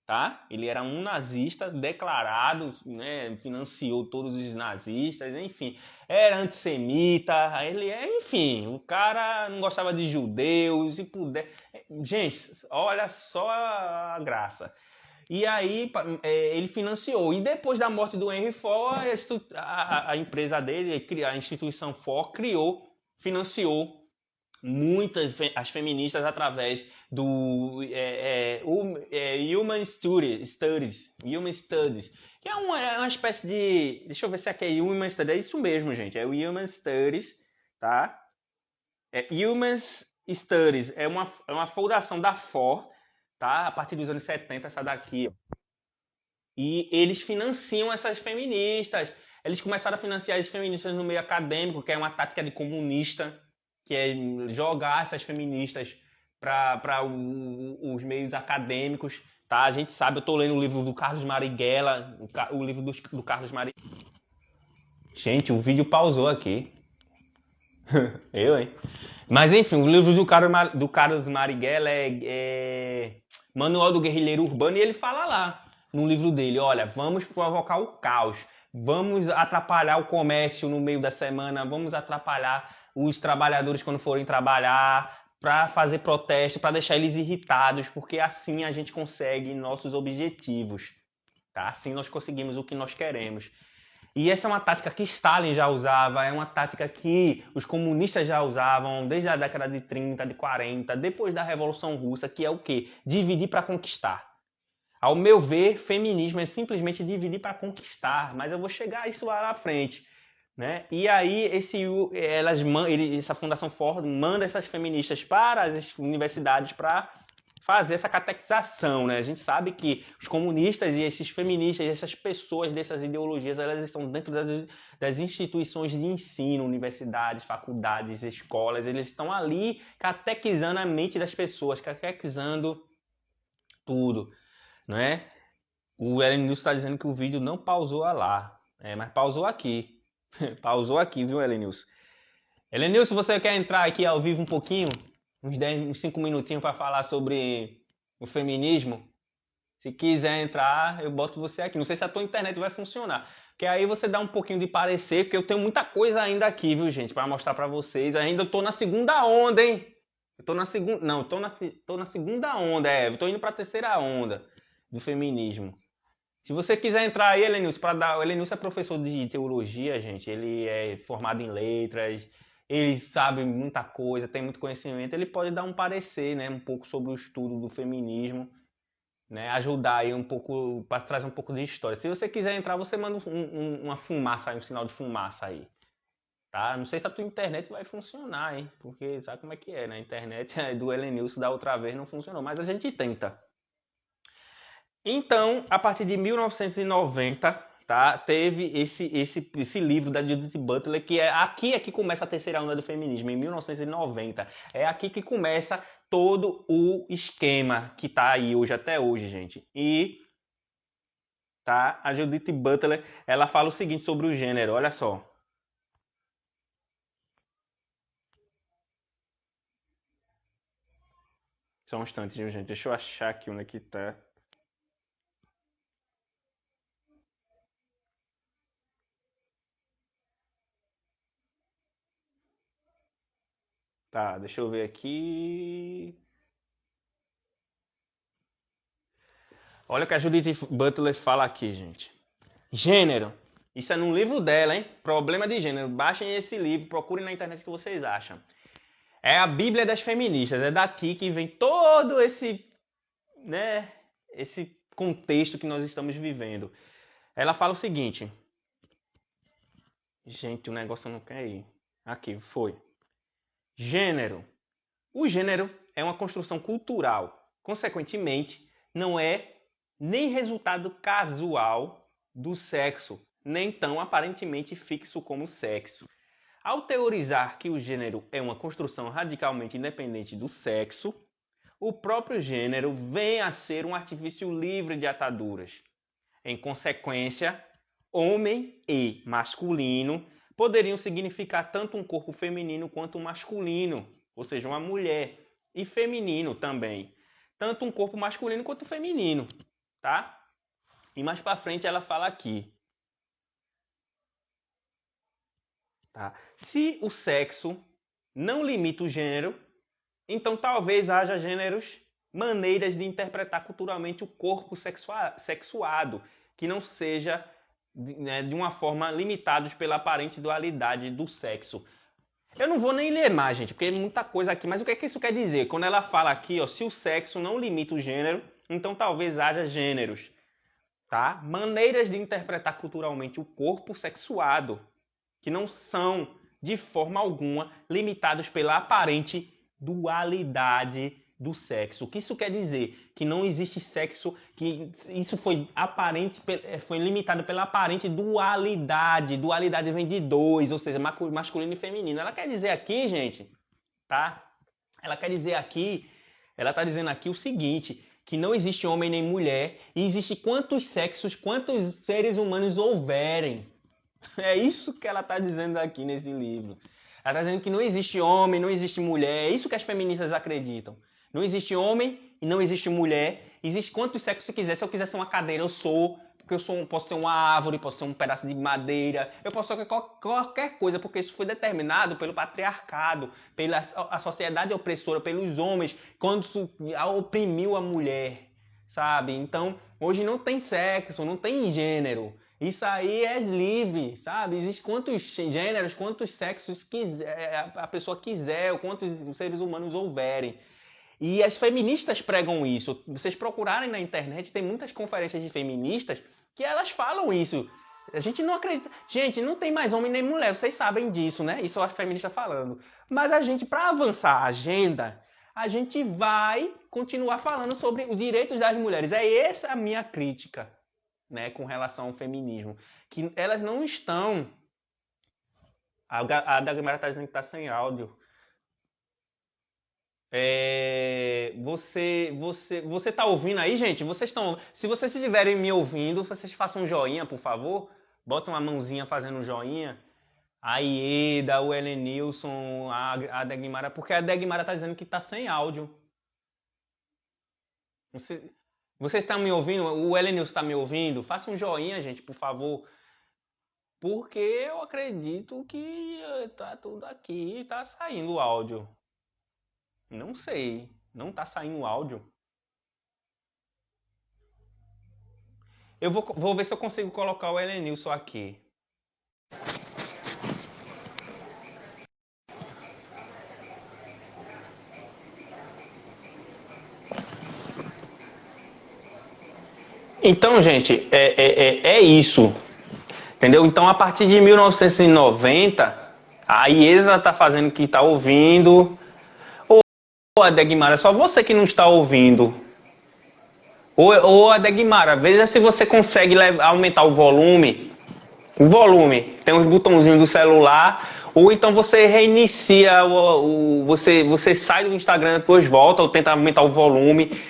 Tá? Ele era um nazista declarado, né? Financiou todos os nazistas, enfim. Era antissemita, enfim, o cara não gostava de judeus, e puder. Gente, olha só a graça. E aí ele financiou. E depois da morte do Henry Ford, a empresa dele, a instituição Ford, financiou muitas as feministas através do Human Studies, que é uma espécie de... Deixa eu ver se aqui é Human Studies. É isso mesmo, gente. É o Human Studies, tá? Human Studies é uma fundação da Ford, tá? A partir dos anos 70, essa daqui, ó. E eles financiam essas feministas. Eles começaram a financiar as feministas no meio acadêmico, que é uma tática de comunista, que é jogar essas feministas para os meios acadêmicos. Tá? A gente sabe, eu estou lendo o livro do Carlos Marighella, o livro do Carlos Marighella. Gente, o vídeo pausou aqui. Eu, hein? Mas enfim, o livro do Carlos Marighella é Manual do Guerrilheiro Urbano, e ele fala lá no livro dele, olha, vamos provocar o caos, vamos atrapalhar o comércio no meio da semana, vamos atrapalhar os trabalhadores quando forem trabalhar, para fazer protesto, para deixar eles irritados, porque assim a gente consegue nossos objetivos, tá? Assim nós conseguimos o que nós queremos. E essa é uma tática que Stalin já usava, é uma tática que os comunistas já usavam desde a década de 30, de 40, depois da Revolução Russa, que é o quê? Dividir para conquistar. Ao meu ver, feminismo é simplesmente dividir para conquistar, mas eu vou chegar a isso lá na frente. Né? E aí essa Fundação Ford manda essas feministas para as universidades para fazer essa catequização, né? A gente sabe que os comunistas e esses feministas, essas pessoas dessas ideologias, elas estão dentro das instituições de ensino, universidades, faculdades, escolas, eles estão ali catequizando a mente das pessoas, catequizando tudo, né? O Ellen News está dizendo que o vídeo não pausou lá, mas pausou aqui. Pausou aqui, viu, Ellen News? Helenil, se você quer entrar aqui ao vivo um pouquinho, uns 5 minutinhos para falar sobre o feminismo, se quiser entrar, eu boto você aqui. Não sei se a tua internet vai funcionar. Porque aí você dá um pouquinho de parecer, porque eu tenho muita coisa ainda aqui, viu, gente, para mostrar para vocês. Ainda tô na segunda onda, hein? Eu tô na segunda, não, tô na segunda onda, eu tô indo para a terceira onda do feminismo. Se você quiser entrar aí, Helenilson, para dar, o Helenilson é professor de teologia, gente. Ele é formado em letras, ele sabe muita coisa, tem muito conhecimento. Ele pode dar um parecer, né, um pouco sobre o estudo do feminismo, né, ajudar aí um pouco, para trazer um pouco de história. Se você quiser entrar, você manda uma fumaça aí, um sinal de fumaça aí, tá? Não sei se a tua internet vai funcionar, hein? Porque sabe como é que é, né? A internet do Helenilson da outra vez não funcionou, mas a gente tenta. Então, a partir de 1990, tá, teve esse livro da Judith Butler, que aqui é que começa a terceira onda do feminismo, em 1990. É aqui que começa todo o esquema que tá aí hoje, até hoje, gente. E tá, a Judith Butler, ela fala o seguinte sobre o gênero, olha só. Só um instante, gente. Deixa eu achar aqui onde é que tá. Tá, deixa eu ver aqui. Olha o que a Judith Butler fala aqui, gente. Gênero. Isso é num livro dela, hein? Problema de gênero. Baixem esse livro, procurem na internet o que vocês acham. É a Bíblia das feministas. É daqui que vem todo esse, né, esse contexto que nós estamos vivendo. Ela fala o seguinte. Gente, o negócio não quer ir. Aqui, foi. Gênero. O gênero é uma construção cultural. Consequentemente, não é nem resultado casual do sexo, nem tão aparentemente fixo como o sexo. Ao teorizar que o gênero é uma construção radicalmente independente do sexo, o próprio gênero vem a ser um artifício livre de ataduras. Em consequência, homem e masculino poderiam significar tanto um corpo feminino quanto um masculino, ou seja, uma mulher, e feminino também, tanto um corpo masculino quanto feminino, tá? E mais para frente ela fala aqui, tá? Se o sexo não limita o gênero, então talvez haja gêneros, maneiras de interpretar culturalmente o corpo sexuado, que não seja, né, de uma forma limitados pela aparente dualidade do sexo. Eu não vou nem ler mais, gente, porque é muita coisa aqui, mas o que é que isso quer dizer? Quando ela fala aqui, ó, se o sexo não limita o gênero, então talvez haja gêneros, tá? Maneiras de interpretar culturalmente o corpo sexuado, que não são, de forma alguma, limitados pela aparente dualidade do sexo. O que isso quer dizer? Que não existe sexo, que isso foi aparente, foi limitado pela aparente dualidade. Dualidade vem de dois, ou seja, masculino e feminino. Ela quer dizer aqui, gente, tá? Ela quer dizer aqui, ela está dizendo aqui o seguinte, que não existe homem nem mulher, e existe quantos sexos, quantos seres humanos houverem. É isso que ela está dizendo aqui nesse livro. Ela está dizendo que não existe homem, não existe mulher. É isso que as feministas acreditam. Não existe homem e não existe mulher. Existe quantos sexos você quiser. Se eu quiser ser uma cadeira, eu sou. Porque posso ser uma árvore, posso ser um pedaço de madeira. Eu posso ser qualquer coisa, porque isso foi determinado pelo patriarcado, pela a sociedade opressora, pelos homens, quando oprimiu a mulher, sabe? Então, hoje não tem sexo, não tem gênero. Isso aí é livre, sabe? Existe quantos gêneros, quantos sexos a pessoa quiser, ou quantos seres humanos houverem. E as feministas pregam isso. Vocês procurarem na internet, tem muitas conferências de feministas que elas falam isso. A gente não acredita. Gente, não tem mais homem nem mulher, vocês sabem disso, né? Isso é as feministas falando. Mas a gente, para avançar a agenda, a gente vai continuar falando sobre os direitos das mulheres. É essa a minha crítica, né, com relação ao feminismo, que elas não estão... A Dagmar está dizendo que está sem áudio. Você está ouvindo aí, gente? Se vocês estiverem me ouvindo, vocês façam um joinha, por favor. Bota uma mãozinha fazendo um joinha. A Ieda, o Helenilson, a Degmara, porque a Degmara tá dizendo que tá sem áudio. Você, você está me ouvindo? O Helenilson está me ouvindo? Faça um joinha, gente, por favor. Porque eu acredito que tá tudo aqui, tá saindo o áudio. Não sei, não tá saindo o áudio. Eu vou ver se eu consigo colocar o Helenilson aqui. Então, gente, é isso. Entendeu? Então, a partir de 1990, a IESA tá fazendo que tá ouvindo. Ô, Adegmara, só você que não está ouvindo. Ô, Adegmara, veja se você consegue aumentar o volume. O volume. Tem uns botãozinhos do celular. Ou então você reinicia, você sai do Instagram, depois volta, ou tenta aumentar o volume.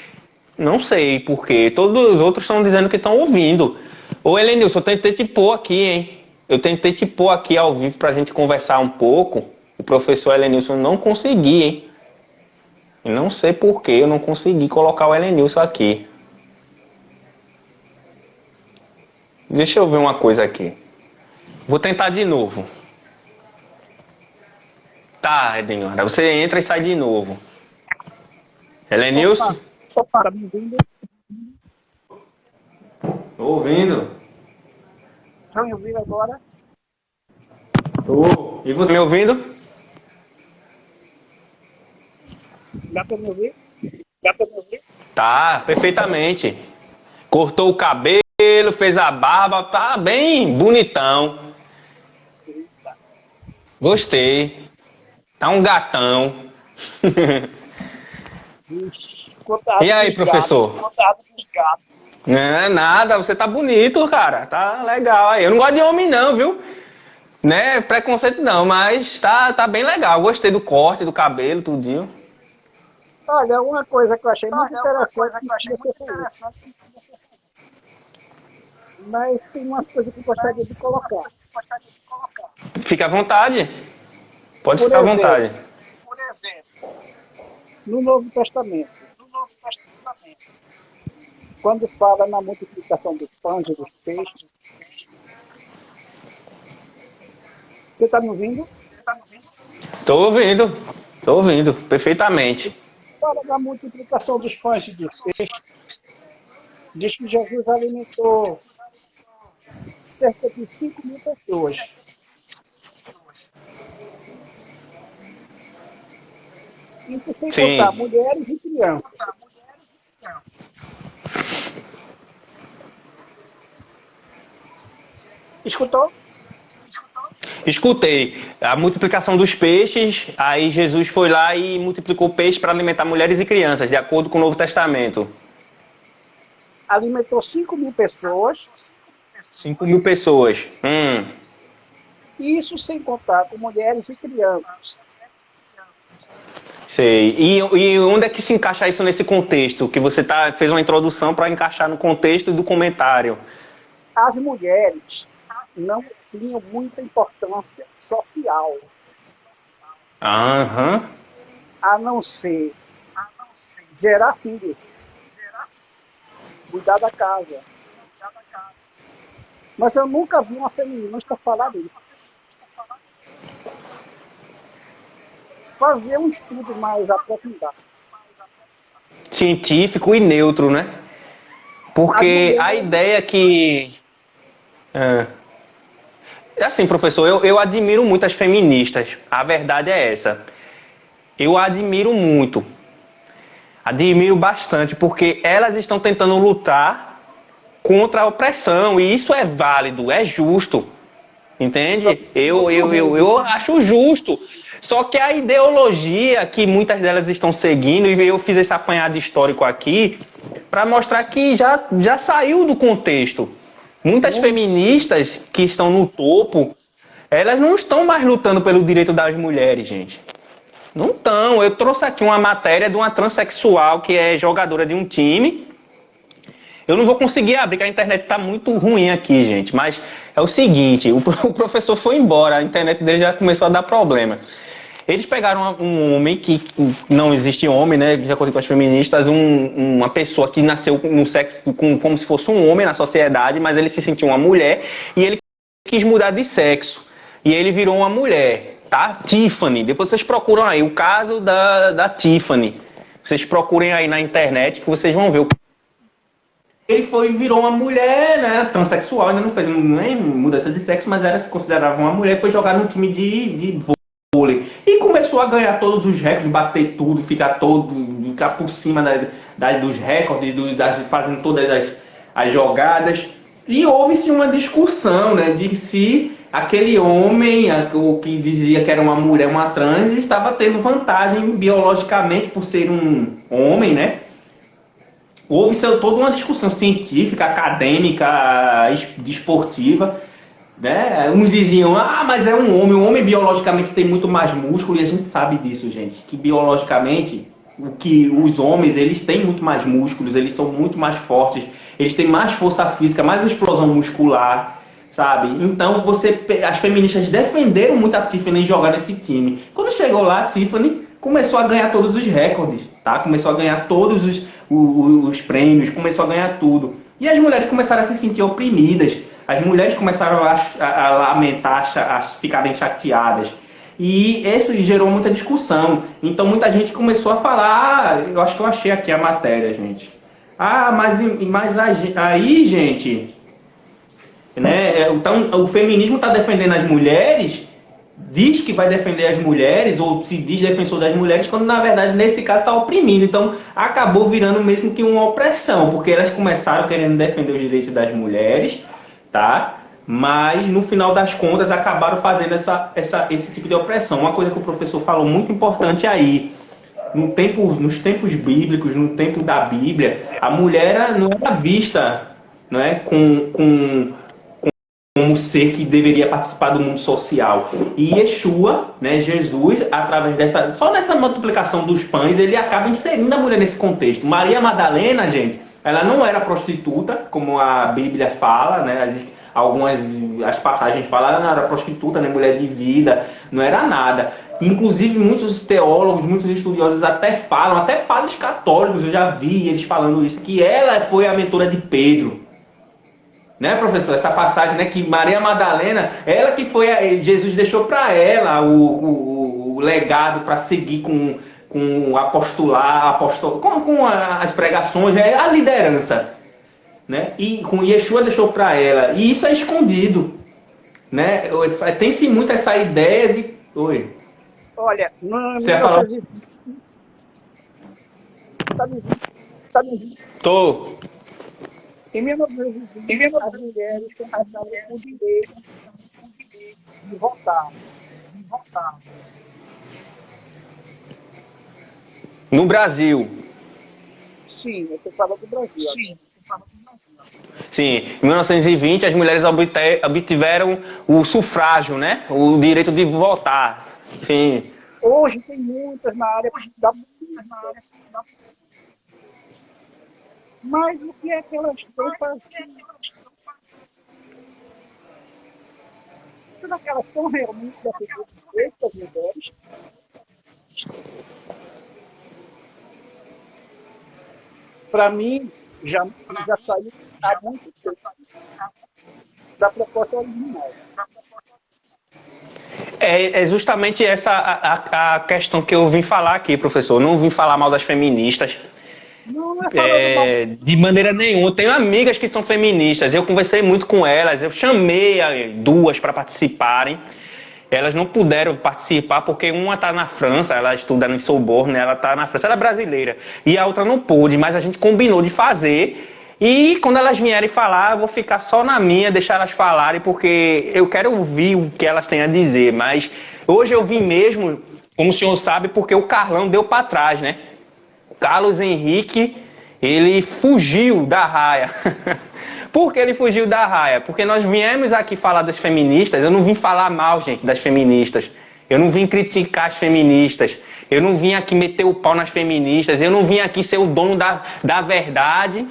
Não sei porquê. Todos os outros estão dizendo que estão ouvindo. Ô, Helenilson, eu tentei te pôr aqui, hein? Eu tentei te pôr aqui ao vivo pra gente conversar um pouco. O professor Helenilson não consegui, hein? Eu não sei porquê eu não consegui colocar o Helenilson aqui. Deixa eu ver uma coisa aqui. Vou tentar de novo. Tá, Edinho, você entra e sai de novo. Helenilson? Opa, tá me ouvindo? Tô ouvindo. Tá me ouvindo agora? Tô. E você me ouvindo? Dá pra me ouvir? Dá pra me ouvir? Tá, perfeitamente. Cortou o cabelo, fez a barba, tá bem bonitão. Gostei. Tá um gatão. Contado E aí, dos gatos, professor? contado dos gatos. Não é nada, você tá bonito, cara. Tá legal aí. Eu não gosto de homem não, viu? Né? Preconceito não, mas tá bem legal. Gostei do corte, do cabelo, tudinho. Olha, uma coisa que eu achei muito interessante que você falou, mas tem umas coisas que eu gostaria de colocar. Fique à vontade. Pode Por ficar à exemplo, vontade. no Novo Testamento, quando fala na multiplicação dos pães e dos peixes, você está me ouvindo? Tô ouvindo, perfeitamente. Fala da multiplicação dos pães e dos peixes, diz que Jesus alimentou cerca de 5.000 pessoas. Isso sem Sim. contar mulheres e crianças. Escutou? Escutei a multiplicação dos peixes, aí Jesus foi lá e multiplicou peixe para alimentar mulheres e crianças, de acordo com o Novo Testamento. Alimentou 5.000 pessoas. 5.000 pessoas. Isso sem contar com mulheres e crianças. Sei. E onde é que se encaixa isso nesse contexto? Que você fez uma introdução para encaixar no contexto do comentário. As mulheres não tinham muita importância social, Aham. a não ser gerar filhos, cuidar da casa. Mas eu nunca vi uma feminista falar disso. Fazer um estudo mais aprofundado. Científico e neutro, né? Porque a ideia que... Assim, professor, eu admiro muito as feministas. A verdade é essa. Eu admiro muito. Admiro bastante, porque elas estão tentando lutar contra a opressão. E isso é válido, é justo. Entende? Eu acho justo. Só que a ideologia que muitas delas estão seguindo, e eu fiz esse apanhado histórico aqui, para mostrar que já saiu do contexto. Muitas feministas que estão no topo, elas não estão mais lutando pelo direito das mulheres, gente. Não estão. Eu trouxe aqui uma matéria de uma transexual que é jogadora de um time. Eu não vou conseguir abrir, porque a internet está muito ruim aqui, gente. Mas É o seguinte, o professor foi embora, a internet dele já começou a dar problema. Eles pegaram um homem que não existe homem, né? De acordo com as feministas, uma pessoa que nasceu no sexo como se fosse um homem na sociedade, mas ele se sentiu uma mulher e ele quis mudar de sexo. E ele virou uma mulher, tá? Tiffany. Depois vocês procuram aí o caso da Tiffany. Vocês procurem aí na internet que vocês vão ver. Ele virou uma mulher, né? Transexual, ainda não fez nem mudança de sexo, mas se considerava uma mulher, foi jogar num time de vôlei. E começou a ganhar todos os recordes, bater tudo, ficar por cima dos recordes, fazendo todas as jogadas. E houve-se uma discussão, né, de se aquele homem, o que dizia que era uma mulher, uma trans, estava tendo vantagem biologicamente por ser um homem, né? Houve-se toda uma discussão científica, acadêmica, desportiva, né? Uns diziam, mas é um homem, o homem biologicamente tem muito mais músculo, e a gente sabe disso, gente, que biologicamente os homens, eles têm muito mais músculos, eles são muito mais fortes, eles têm mais força física, mais explosão muscular, sabe? Então as feministas defenderam muito a Tiffany jogar nesse time. Quando chegou lá, a Tiffany começou a ganhar todos os recordes, tá? Começou a ganhar todos os prêmios, começou a ganhar tudo. E as mulheres começaram a se sentir oprimidas, as mulheres começaram a lamentar, a ficarem chateadas. E isso gerou muita discussão. Então muita gente começou a falar, eu acho que eu achei aqui a matéria, gente. Mas aí, gente, né? Então o feminismo está defendendo as mulheres, diz que vai defender as mulheres, ou se diz defensor das mulheres, quando na verdade nesse caso está oprimindo. Então acabou virando mesmo que uma opressão, porque elas começaram querendo defender os direitos das mulheres, tá? Mas no final das contas acabaram fazendo esse tipo de opressão. Uma coisa que o professor falou muito importante aí, nos tempos bíblicos, no tempo da Bíblia, a mulher não era vista, né, como ser que deveria participar do mundo social. E Yeshua, né, Jesus, através só nessa multiplicação dos pães, ele acaba inserindo a mulher nesse contexto. Maria Madalena, gente, ela não era prostituta, como a Bíblia fala, né? As passagens falam, ela não era prostituta, nem mulher de vida, não era nada. Inclusive muitos teólogos, muitos estudiosos até falam, até padres católicos, eu já vi eles falando isso, que ela foi a mentora de Pedro. Né, professor? Essa passagem, né, que Maria Madalena, ela que Jesus deixou para ela o legado para seguir com o apostolar, com as pregações, a liderança. Né? E com Yeshua deixou para ela. E isso é escondido. Né? Tem-se muito essa ideia de... Oi. Olha, você falou? Tá me ouvindo? Tô. Em 1920, as mulheres começaram o direito de votar. No Brasil. Sim, eu estou falando do Brasil. Sim, em 1920 as mulheres obtiveram o sufrágio, né? O direito de votar. Sim. Hoje tem muitas na área da política. Mas o que é que elas estão fazendo? Será que elas estão realmente defendendo os direitos das mulheres? Para mim, já saiu há muito tempo da proposta original. É justamente essa a questão que eu vim falar aqui, professor. Não vim falar mal das feministas. Não é de maneira nenhuma. Eu tenho amigas que são feministas. Eu conversei muito com elas. Eu chamei duas para participarem. Elas não puderam participar porque uma está na França, ela estuda em Sorbonne, ela está na França, ela é brasileira. E a outra não pôde, mas a gente combinou de fazer. E quando elas vierem falar, eu vou ficar só na minha, deixar elas falarem, porque eu quero ouvir o que elas têm a dizer. Mas hoje eu vim mesmo, como o senhor sabe, porque o Carlão deu para trás, né? O Carlos Henrique, ele fugiu da raia. Por que ele fugiu da raia? Porque nós viemos aqui falar das feministas, eu não vim falar mal, gente, das feministas. Eu não vim criticar as feministas. Eu não vim aqui meter o pau nas feministas. Eu não vim aqui ser o dono da verdade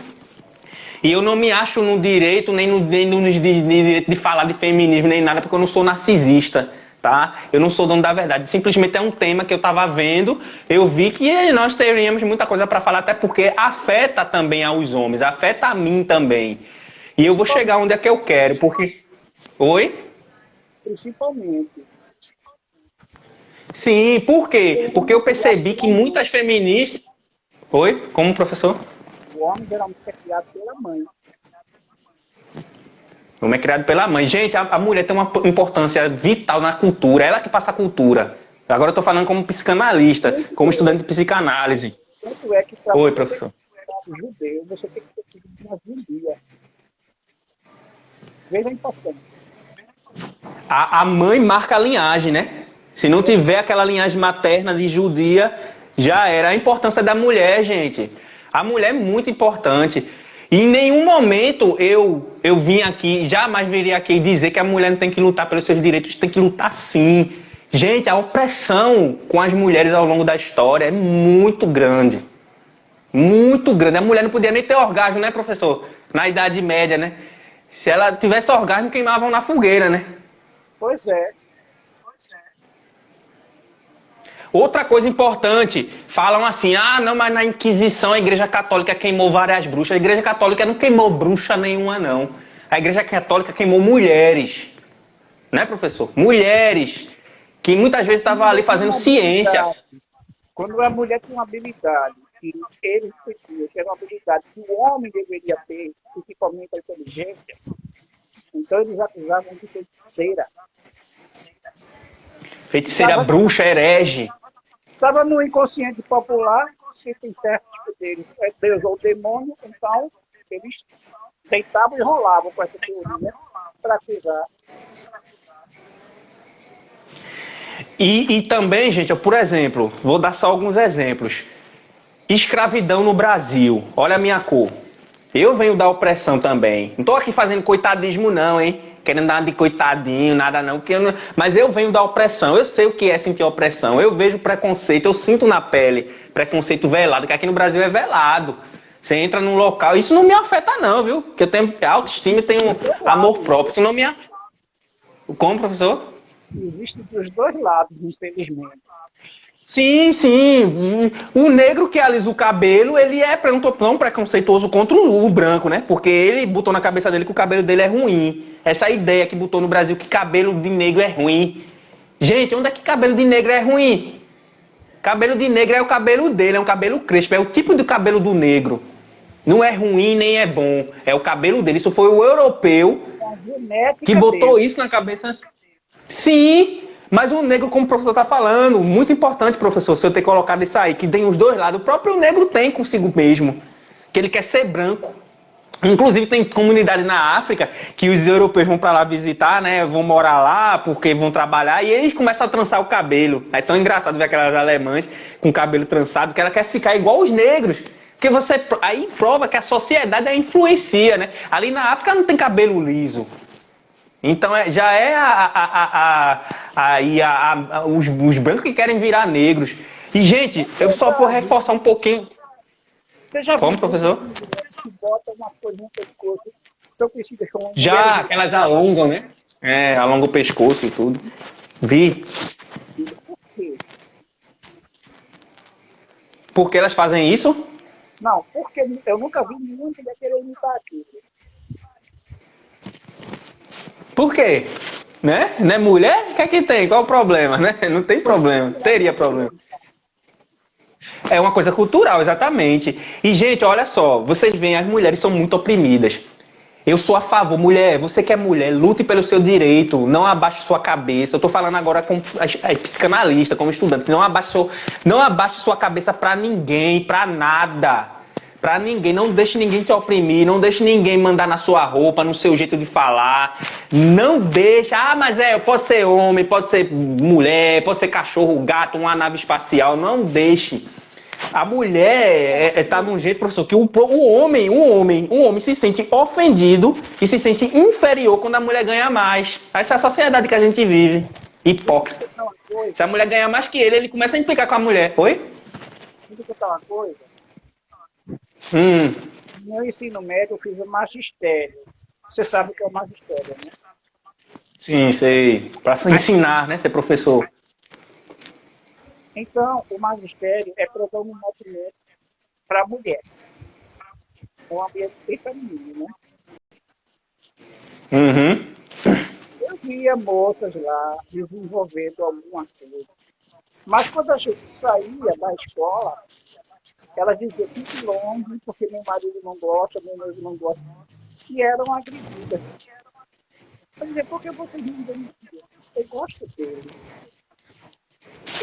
E eu não me acho no direito, nem no direito de falar de feminismo, nem nada, porque eu não sou narcisista, tá? Eu não sou dono da verdade. Simplesmente é um tema que eu estava vendo, eu vi que nós teríamos muita coisa para falar, até porque afeta também aos homens, afeta a mim também. E eu vou chegar onde é que eu quero, porque... Oi? Principalmente. Sim, por quê? Porque eu percebi que muitas feministas... Oi? Como, professor? O homem geralmente é criado pela mãe. O homem é criado pela mãe. Gente, a mulher tem uma importância vital na cultura. Ela que passa a cultura. Agora eu estou falando como psicanalista, como estudante de psicanálise. Tanto é que para Oi, você professor. ser judeu, você tem que ter sido uma judia. Veja a importância. A mãe marca a linhagem, né? Se não tiver aquela linhagem materna de judia, já era. A importância da mulher, gente. A mulher é muito importante. E em nenhum momento eu vim aqui, jamais viria aqui dizer que a mulher não tem que lutar pelos seus direitos, tem que lutar sim. Gente, a opressão com as mulheres ao longo da história é muito grande. Muito grande. A mulher não podia nem ter orgasmo, né, professor? Na Idade Média, né? Se ela tivesse orgasmo, queimavam na fogueira, né? Pois é. Outra coisa importante, falam assim, não, mas na Inquisição a Igreja Católica queimou várias bruxas. A Igreja Católica não queimou bruxa nenhuma, não. A Igreja Católica queimou mulheres. Né, professor? Mulheres que muitas vezes estavam ali fazendo ciência. Quando a mulher tem uma habilidade que eles tinham, que era uma habilidade que o homem deveria ter, principalmente a inteligência, então eles acusavam de feiticeira. Feiticeira, bruxa, herege. Estava no inconsciente popular, que tem certos poderes, é Deus ou demônio, então eles deitavam e rolavam com essa teoria para acusar. E também, gente, por exemplo, vou dar só alguns exemplos. Escravidão no Brasil. Olha a minha cor. Eu venho da opressão também. Não estou aqui fazendo coitadismo não, hein? Querendo nada de coitadinho, nada não, mas eu venho da opressão. Eu sei o que é sentir opressão. Eu vejo preconceito, eu sinto na pele preconceito velado, que aqui no Brasil é velado. Você entra num local, isso não me afeta não, viu? Porque eu tenho autoestima e tenho amor próprio. Isso não me afeta. Como, professor? Existe dos dois lados, infelizmente. Sim, sim. O negro que alisa o cabelo, ele é tão preconceituoso contra o branco, né? Porque ele botou na cabeça dele que o cabelo dele é ruim. Essa ideia que botou no Brasil que cabelo de negro é ruim. Gente, onde é que cabelo de negro é ruim? Cabelo de negro é o cabelo dele, é um cabelo crespo, é o tipo de cabelo do negro. Não é ruim nem é bom, é o cabelo dele. Isso foi o europeu que botou isso na cabeça. Sim, mas o negro, como o professor está falando, muito importante, professor, se eu ter colocado isso aí, que tem os dois lados. O próprio negro tem consigo mesmo, que ele quer ser branco. Inclusive tem comunidade na África que os europeus vão para lá visitar, né? Vão morar lá porque vão trabalhar e eles começam a trançar o cabelo. É tão engraçado ver aquelas alemãs com cabelo trançado que ela quer ficar igual os negros. Porque você aí prova que a sociedade a influencia, né? Ali na África não tem cabelo liso. Então já é os brancos que querem virar negros. E, gente, eu só vou reforçar um pouquinho. Você já Como, professor? Que bota uma coisa no pescoço. São conhecidas como já, aquelas alongam, né? É, alongam o pescoço e tudo. Vi. Por quê? Por que elas fazem isso? Não, porque eu nunca vi nenhum que querer imitar aquilo. Por quê? Né? Não é mulher? O que é que tem? Qual o problema, né? Não tem problema. Teria problema. É uma coisa cultural, exatamente. E, gente, olha só. Vocês veem, as mulheres são muito oprimidas. Eu sou a favor. Mulher, você que é mulher, lute pelo seu direito. Não abaixe sua cabeça. Eu estou falando agora como psicanalista, como estudante. Não abaixe sua cabeça para ninguém, para nada. Pra ninguém, não deixe ninguém te oprimir, não deixe ninguém mandar na sua roupa, no seu jeito de falar. Não deixe, mas pode ser homem, pode ser mulher, pode ser cachorro, gato, uma nave espacial, não deixe. A mulher tá de um jeito, professor, que o homem se sente ofendido e se sente inferior quando a mulher ganha mais. Essa é a sociedade que a gente vive, hipócrita. Se a mulher ganhar mais que ele começa a implicar com a mulher. Oi? Deixa eu contar uma coisa. meu ensino médio eu fiz o magistério. Você sabe o que é o magistério, né? Sim, sei. Para ensinar, né? Ser professor. Então, o magistério é predominantemente para a mulher. É um ambiente bem feminino, né? Uhum. Eu via moças lá desenvolvendo alguma coisa. Mas quando a gente saía da escola, ela dizia, fique longe, porque meu marido não gosta, meu noivo não gosta. E eram agredidas. Eu dizia, por que vocês não denunciam? Eu gosto dele.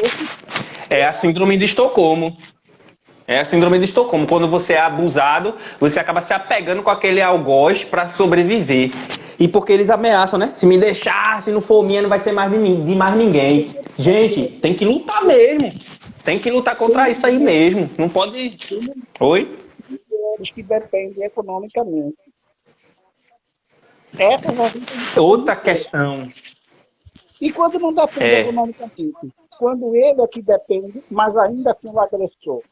Esse É a síndrome de Estocolmo. É a síndrome de Estocolmo. Quando você é abusado, você acaba se apegando com aquele algoz para sobreviver. E porque eles ameaçam, né? Se me deixar, se não for minha, não vai ser mais de, mim, de mais ninguém. Gente, tem que lutar mesmo. Tem que lutar contra isso aí mesmo. Não pode. Oi? mulheres que dependem economicamente. Essas a gente não pode Outra dizer. questão. E quando não depende É. economicamente? Quando ele é que depende, mas ainda assim o agressor.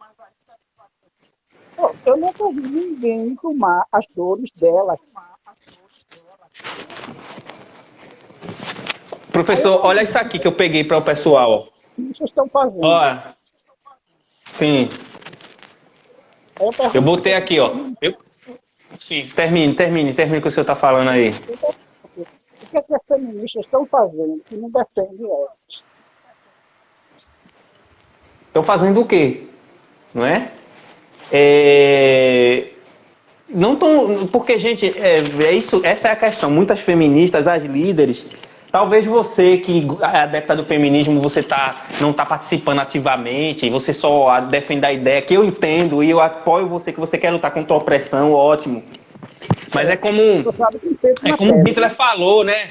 Eu nunca vi ninguém tomar as dores dela. Aí eu Professor, olha isso pergunto, aqui que eu peguei para o pessoal. o que vocês estão fazendo? Olha, sim. Aí eu Eu pergunto, botei aqui, ó. Sim, termine o que o senhor está falando aí. o que é que as feministas estão fazendo que não defende essas? Estão fazendo o quê? Não é? É, não tão, porque, gente, é isso, essa é a questão. Muitas feministas, as líderes, talvez você que é adepta do feminismo, você não está participando ativamente, você só defende a ideia que eu entendo e eu apoio você, que você quer lutar contra a opressão, ótimo. Mas Você sabe que sempre é na como pedra, Hitler né? falou, né?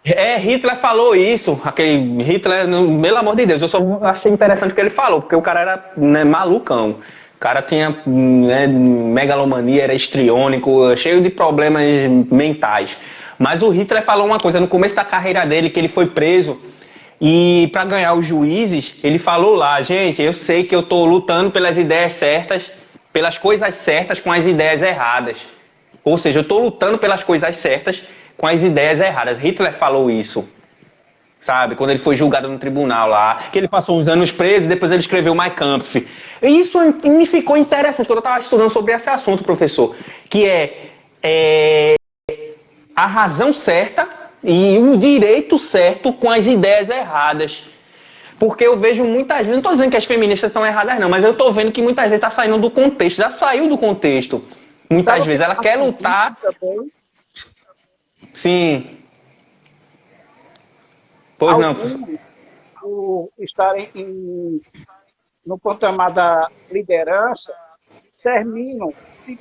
Hitler falou isso, aquele Hitler, pelo amor de Deus, eu só achei interessante o que ele falou, porque o cara era, né, malucão. O cara tinha, né, megalomania, era histriônico, cheio de problemas mentais. Mas o Hitler falou uma coisa no começo da carreira dele, que ele foi preso, e para ganhar os juízes, ele falou lá, gente, eu sei que eu estou lutando pelas ideias certas, pelas coisas certas com as ideias erradas. Ou seja, eu estou lutando pelas coisas certas com as ideias erradas. Hitler falou isso, sabe? Quando ele foi julgado no tribunal lá, que ele passou uns anos preso e depois ele escreveu Mein Kampf. E isso me ficou interessante quando eu estava estudando sobre esse assunto, professor, que é a razão certa e o direito certo com as ideias erradas. Porque eu vejo muitas vezes, não estou dizendo que as feministas estão erradas não, mas eu estou vendo que muitas vezes está saindo do contexto, já saiu do contexto. Sabe Muitas o que vezes eu ela quer acho lutar, difícil também? sim, pois não. Alguns, por estarem no patamar da liderança, terminam se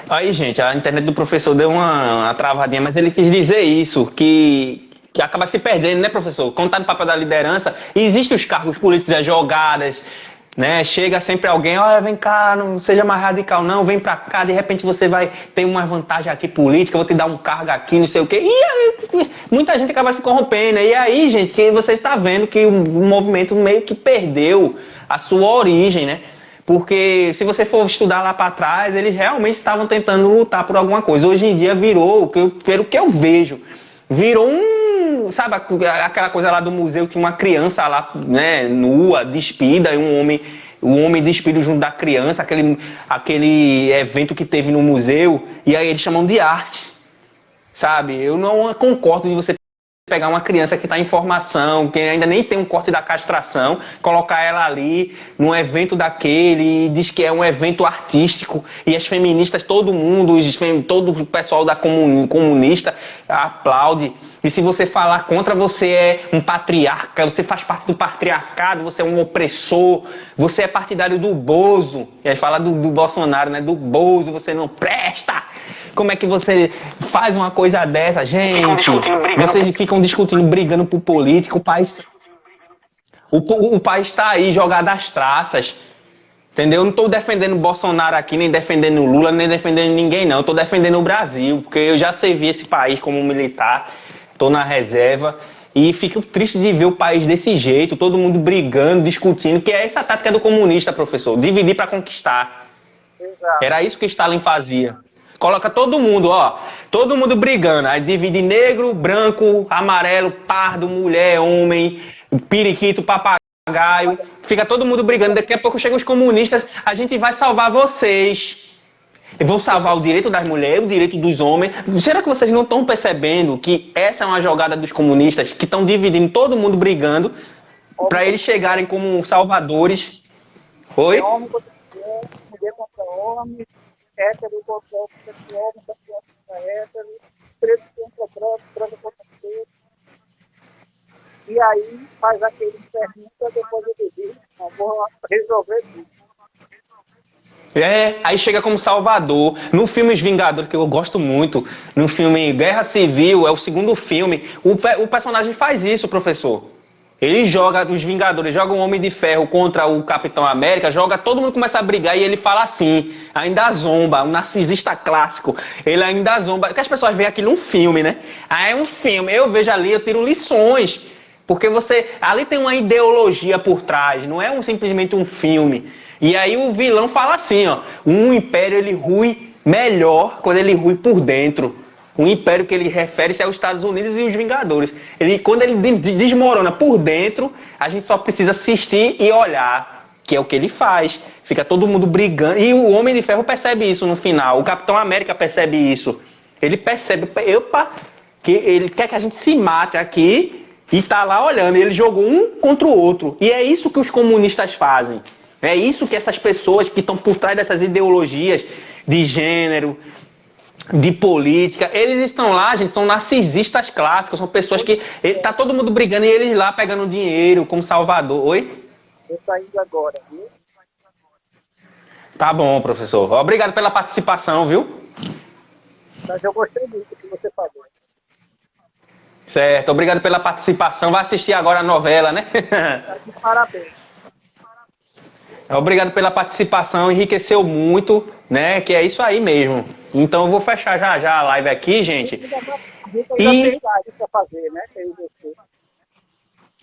Aí, gente, a internet do professor deu uma travadinha, mas ele quis dizer isso, que acaba se perdendo, né, professor? Quando tá no papel da liderança, existem os cargos políticos, as jogadas, né? Chega sempre alguém, olha, vem cá, não seja mais radical, não, vem pra cá, de repente você vai ter uma vantagem aqui política, vou te dar um cargo aqui, não sei o quê. E aí, muita gente acaba se corrompendo. E aí, gente, que você está vendo que o movimento meio que perdeu a sua origem, né? Porque se você for estudar lá para trás, eles realmente estavam tentando lutar por alguma coisa. Hoje em dia virou, pelo que eu vejo, virou sabe aquela coisa lá do museu, tinha uma criança lá, né, nua, despida, e um homem despido junto da criança, aquele evento que teve no museu, e aí eles chamam de arte, sabe? Eu não concordo de você pegar uma criança que está em formação, que ainda nem tem um corte da castração, colocar ela ali num evento daquele, e diz que é um evento artístico, e as feministas, todo mundo, todo o pessoal da comunista aplaude. E se você falar contra, você é um patriarca, você faz parte do patriarcado, você é um opressor, você é partidário do Bozo. E aí fala do Bolsonaro, né? Do Bozo, você não presta. Como é que você faz uma coisa dessa, gente? Vocês ficam discutindo, brigando por política. O país está aí jogado às traças. Entendeu? Eu não estou defendendo o Bolsonaro aqui, nem defendendo o Lula, nem defendendo ninguém, não. Eu estou defendendo o Brasil, porque eu já servi esse país como militar, estou na reserva E fico triste de ver o país desse jeito, todo mundo brigando, discutindo, que é essa a tática do comunista, professor, dividir para conquistar. Exato. Era isso que Stalin fazia. Coloca todo mundo, ó, todo mundo brigando, aí divide negro, branco, amarelo, pardo, mulher, homem, periquito, papagaio, fica todo mundo brigando, daqui a pouco chegam os comunistas, a gente vai salvar vocês. Vão salvar o direito das mulheres, o direito dos homens. Será que vocês não estão percebendo que essa é uma jogada dos comunistas que estão dividindo todo mundo brigando para eles chegarem como salvadores? Oi? Homem contra mulher contra homem, hétero contra homem contra hétero, preto contra branco, branco contra preto. E aí faz aquele pergunta, depois ele diz, não vou resolver tudo. Aí chega como salvador. No filme Os Vingadores, que eu gosto muito, no filme Guerra Civil, é o segundo filme, o personagem faz isso, professor. Ele joga, os Vingadores jogam o Homem de Ferro contra o Capitão América, joga, todo mundo começa a brigar e ele fala assim, ainda zomba, um narcisista clássico, ele ainda zomba, porque as pessoas veem aquilo um filme, né? Ah, é um filme, eu vejo ali, eu tiro lições, porque ali tem uma ideologia por trás, não é simplesmente um filme. E aí o vilão fala assim, ó, um império ele rui melhor quando ele rui por dentro. O império que ele refere-se é os Estados Unidos e os Vingadores. Quando ele desmorona por dentro, a gente só precisa assistir e olhar, que é o que ele faz. Fica todo mundo brigando. E o Homem de Ferro percebe isso no final. O Capitão América percebe isso. Ele percebe, que ele quer que a gente se mate aqui e tá lá olhando. Ele jogou um contra o outro. E é isso que os comunistas fazem. É isso que essas pessoas que estão por trás dessas ideologias de gênero, de política, eles estão lá, gente, são narcisistas clássicos, são pessoas que tá todo mundo brigando e eles lá pegando dinheiro como salvador. Oi? Eu saindo agora, viu? Tá bom, professor. Obrigado pela participação, viu? Mas eu gostei muito do que você falou. Certo, obrigado pela participação. Vai assistir agora a novela, né? Parabéns. Obrigado pela participação, enriqueceu muito, né? Que é isso aí mesmo. Então eu vou fechar já a live aqui, gente. Tem live para fazer, né?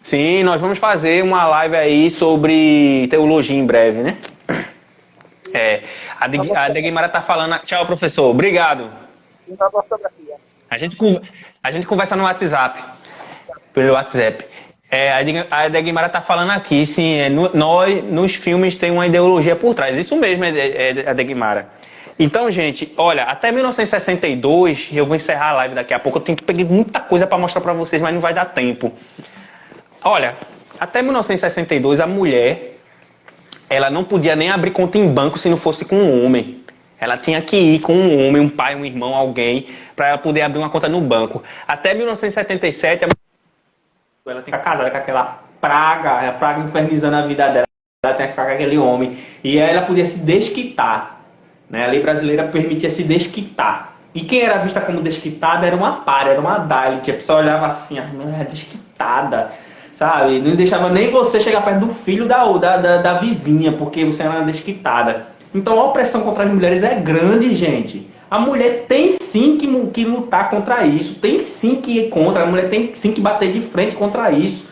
Sim, nós vamos fazer uma live aí sobre teologia em breve, né? A Degmara tá falando. Tchau, professor. Obrigado. A gente conversa no WhatsApp. Pelo WhatsApp. A Degmara tá falando aqui, sim, nós nos filmes tem uma ideologia por trás. Isso mesmo, a Degmara. Então, gente, olha, até 1962, eu vou encerrar a live daqui a pouco, eu tenho que pegar muita coisa para mostrar para vocês, mas não vai dar tempo. Olha, até 1962 a mulher, ela não podia nem abrir conta em banco se não fosse com um homem. Ela tinha que ir com um homem, um pai, um irmão, alguém, para ela poder abrir uma conta no banco. Até 1977, ela tem que ficar casada com aquela praga, a praga infernizando a vida dela, ela tem que ficar com aquele homem. E aí ela podia se desquitar. Né? A lei brasileira permitia se desquitar. E quem era vista como desquitada era uma pária, era uma Dalit. A pessoa olhava assim, a mulher é desquitada, sabe? Não deixava nem você chegar perto do filho da vizinha, porque você era desquitada. Então a opressão contra as mulheres é grande, gente. A mulher tem sim que lutar contra isso, tem sim que ir contra, a mulher tem sim que bater de frente contra isso,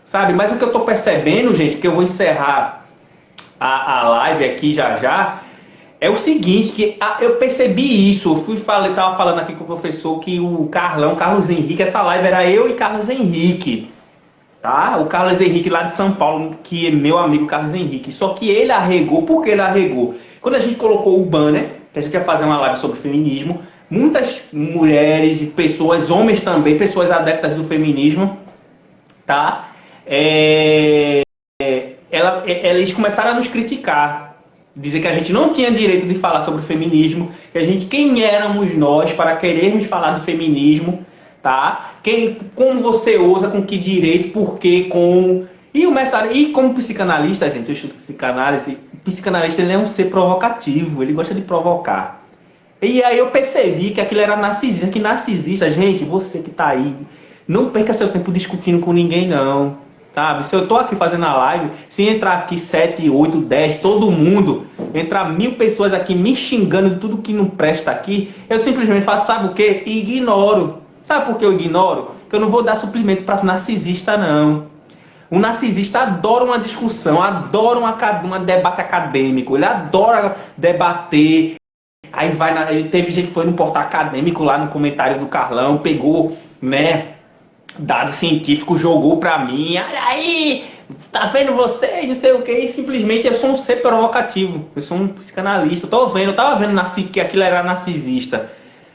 sabe? Mas o que eu tô percebendo, gente, que eu vou encerrar a live aqui já, é o seguinte, que eu percebi isso, tava falando aqui com o professor que o Carlos Henrique, essa live era eu e Carlos Henrique, tá? O Carlos Henrique lá de São Paulo, que é meu amigo Carlos Henrique, só que ele arregou. Por que ele arregou? Quando a gente colocou o banner, que a gente ia fazer uma live sobre feminismo, muitas mulheres e pessoas, homens também, pessoas adeptas do feminismo, tá? Eles começaram a nos criticar, dizer que a gente não tinha direito de falar sobre feminismo, que quem éramos nós para querermos falar de feminismo, tá? Como você ousa, com que direito, por quê, como... E como psicanalista, gente, eu estudo psicanálise, o psicanalista ele é um ser provocativo, ele gosta de provocar. E aí eu percebi que aquilo era narcisista, que narcisista, gente, você que tá aí, não perca seu tempo discutindo com ninguém não, sabe? Se eu tô aqui fazendo a live, se entrar aqui 7, 8, 10, todo mundo, entrar 1000 pessoas aqui me xingando de tudo que não presta aqui, eu simplesmente faço, sabe o quê? Ignoro. Sabe por que eu ignoro? Porque eu não vou dar suprimento para narcisista, não. O narcisista adora uma discussão, adora um debate acadêmico, ele adora debater. Aí teve gente que foi no portal acadêmico lá no comentário do Carlão, pegou, né, dado científico, jogou pra mim. Olha aí, tá vendo você? Não sei o que. E simplesmente eu sou um ser provocativo. Eu sou um psicanalista. Eu tava vendo que aquilo era narcisista.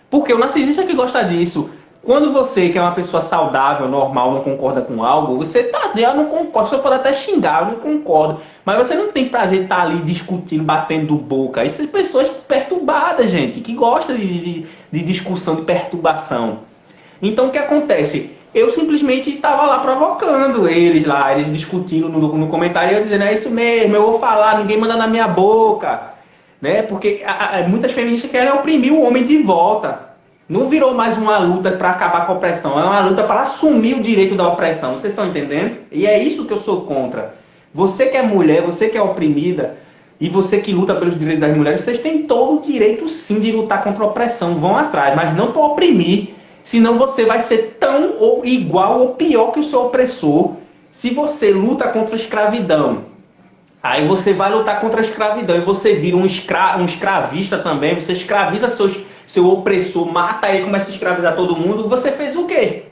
Porque o narcisista que gosta disso. Quando você, que é uma pessoa saudável, normal, não concorda com algo, você tá, eu não concordo, você pode até xingar, eu não concordo. Mas você não tem prazer de estar ali discutindo, batendo boca. Isso são pessoas perturbadas, gente, que gostam de discussão, de perturbação. Então o que acontece? Eu simplesmente estava lá provocando eles discutindo no comentário, eu dizendo, é isso mesmo, eu vou falar, ninguém manda na minha boca. Né? Porque muitas feministas querem oprimir o homem de volta. Não virou mais uma luta para acabar com a opressão, é uma luta para assumir o direito da opressão. Vocês estão entendendo? E é isso que eu sou contra. Você que é mulher, você que é oprimida, e você que luta pelos direitos das mulheres, vocês têm todo o direito sim de lutar contra a opressão. Vão atrás, mas não para oprimir. Senão você vai ser tão ou igual ou pior que o seu opressor. Se você luta contra a escravidão, aí você vai lutar contra a escravidão e você vira um escravista também, você escraviza seu opressor, mata ele, começa a escravizar todo mundo, você fez o quê?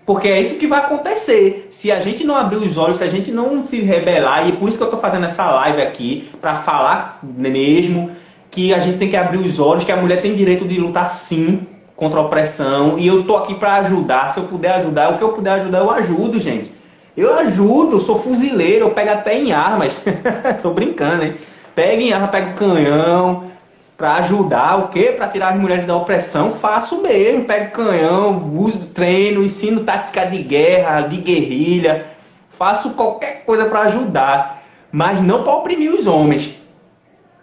Porque é isso que vai acontecer. Se a gente não abrir os olhos, se a gente não se rebelar, e é por isso que eu estou fazendo essa live aqui, para falar mesmo que a gente tem que abrir os olhos, que a mulher tem direito de lutar sim contra a opressão, e eu estou aqui para ajudar. Se eu puder ajudar, o que eu puder ajudar, eu ajudo, gente. Eu ajudo, sou fuzileiro, eu pego até em armas. Tô brincando, hein? Pego em arma, pego canhão. Pra ajudar o quê? Pra tirar as mulheres da opressão, faço mesmo. Pego canhão, uso treino, ensino tática de guerra, de guerrilha. Faço qualquer coisa pra ajudar. Mas não pra oprimir os homens.